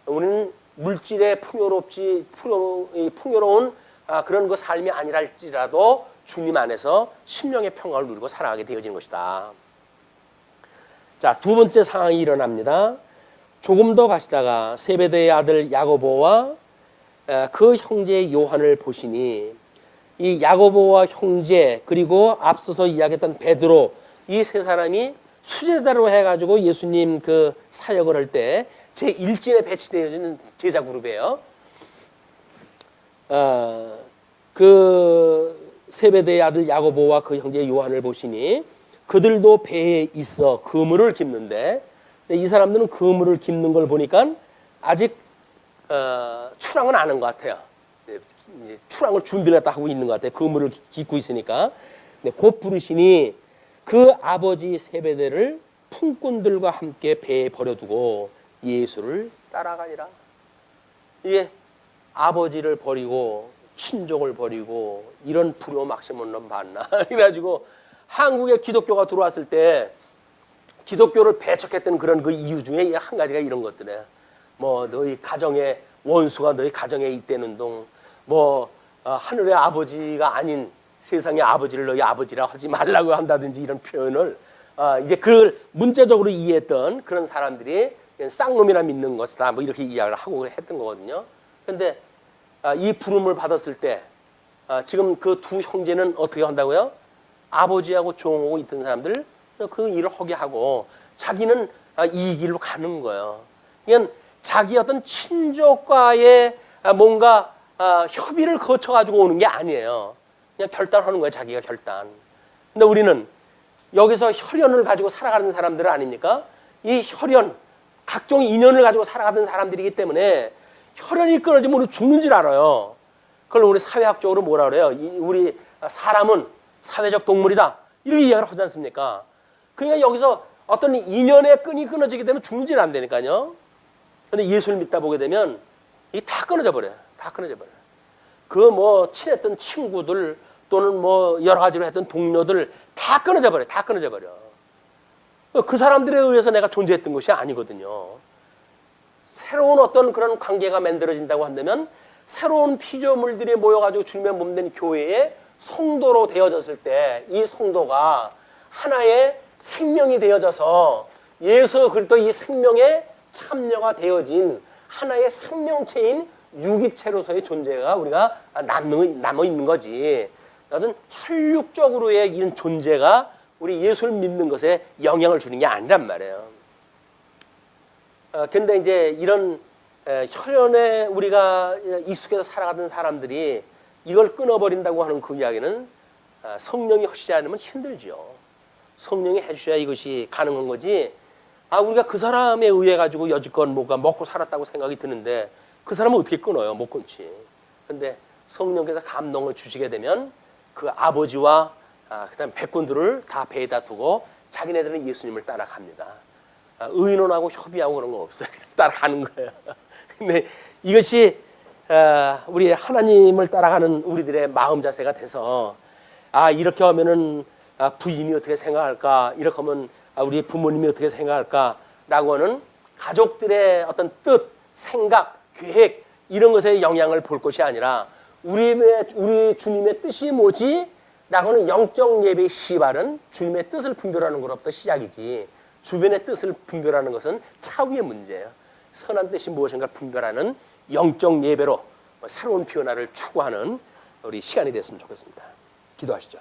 우리는 물질의 풍요로운 그런 그 삶이 아니랄지라도 주님 안에서 심령의 평강을 누리고 살아가게 되어지는 것이다. 자, 두 번째 상황이 일어납니다. 조금 더 가시다가 세베대의 아들 야고보와 그 형제 요한을 보시니 이 야고보와 형제 그리고 앞서서 이야기했던 베드로 이 세 사람이 수제자로 해가지고 예수님 그 사역을 할 때 제1진에 배치되어지는 제자 그룹이에요. 그 세베대의 아들 야고보와 그 형제 요한을 보시니 그들도 배에 있어 그물을 깁는데 이 사람들은 그물을 깁는 걸 보니까 아직 출항은 안 한 것 같아요. 출항을 준비를 하고 있는 것 같아요. 그물을 깁고 있으니까. 곧 부르시니 그 아버지 세베대를 품꾼들과 함께 배에 버려두고 예수를 따라가니라. 이게 아버지를 버리고 친족을 버리고 이런 불효막심은 넌 봤나? 그래가지고 한국에 기독교가 들어왔을 때 기독교를 배척했던 그런 그 이유 중에 한 가지가 이런 것들이에요. 뭐 너희 가정의 원수가 너희 가정에 있다는 동, 뭐 하늘의 아버지가 아닌 세상의 아버지를 너희 아버지라 하지 말라고 한다든지 이런 표현을 이제 그걸 문자적으로 이해했던 그런 사람들이 쌍놈이나 믿는 것이다 뭐 이렇게 이야기를 하고 했던 거거든요. 그런데 이 부름을 받았을 때 지금 그 두 형제는 어떻게 한다고요? 아버지하고 종하고 있던 사람들 그 일을 하게 하고 자기는 이 길로 가는 거예요. 그냥 자기 어떤 친족과의 뭔가 협의를 거쳐가지고 오는 게 아니에요. 그냥 결단하는 거예요. 자기가 결단. 근데 우리는 여기서 혈연을 가지고 살아가는 사람들 아닙니까? 이 혈연, 각종 인연을 가지고 살아가던 사람들이기 때문에 혈연이 끊어지면 우리 죽는 줄 알아요. 그걸 우리 사회학적으로 뭐라 그래요? 우리 사람은 사회적 동물이다. 이렇게 이야기를 하지 않습니까? 그러니까 여기서 어떤 인연의 끈이 끊어지게 되면 죽는 줄 안 되니까요. 근데 예수를 믿다 보게 되면 이게 다 끊어져 버려요. 다 끊어져 버려요. 그 뭐 친했던 친구들 또는 뭐 여러 가지로 했던 동료들 다 끊어져 버려요. 다 끊어져 버려. 그 사람들에 의해서 내가 존재했던 것이 아니거든요. 새로운 어떤 그런 관계가 만들어진다고 한다면 새로운 피조물들이 모여가지고 주님의 몸된 교회에 성도로 되어졌을 때 이 성도가 하나의 생명이 되어져서 예수 그리스도 이 생명의 참여가 되어진 하나의 생명체인 유기체로서의 존재가 우리가 남아 있는 거지. 어떤 혈육적으로의 이런 존재가 우리 예수를 믿는 것에 영향을 주는 게 아니란 말이에요. 근데 이제 이런 혈연에 우리가 익숙해서 살아가던 사람들이 이걸 끊어버린다고 하는 그 이야기는 성령이 하시지 않으면 힘들죠. 성령이 해주셔야 이것이 가능한 거지. 우리가 그 사람에 의해 가지고 여지껏 뭔가 먹고 살았다고 생각이 드는데 그 사람은 어떻게 끊어요? 못 끊지. 근데 성령께서 감동을 주시게 되면 그 아버지와 그다음 백군들을 다 배에다 두고 자기네들은 예수님을 따라갑니다. 의논하고 협의하고 그런 거 없어요. 따라가는 거예요. 근데 이것이 우리 하나님을 따라가는 우리들의 마음 자세가 돼서 이렇게 하면은 부인이 어떻게 생각할까? 이렇게 하면 우리 부모님이 어떻게 생각할까?라고 하는 가족들의 어떤 뜻, 생각, 계획 이런 것에 영향을 볼 것이 아니라 우리 주님의 뜻이 뭐지? 라고 하는 영적 예배의 시발은 주님의 뜻을 분별하는 것부터 시작이지 주변의 뜻을 분별하는 것은 차후의 문제예요. 선한 뜻이 무엇인가 분별하는 영적 예배로 새로운 변화를 추구하는 우리 시간이 됐으면 좋겠습니다. 기도하시죠.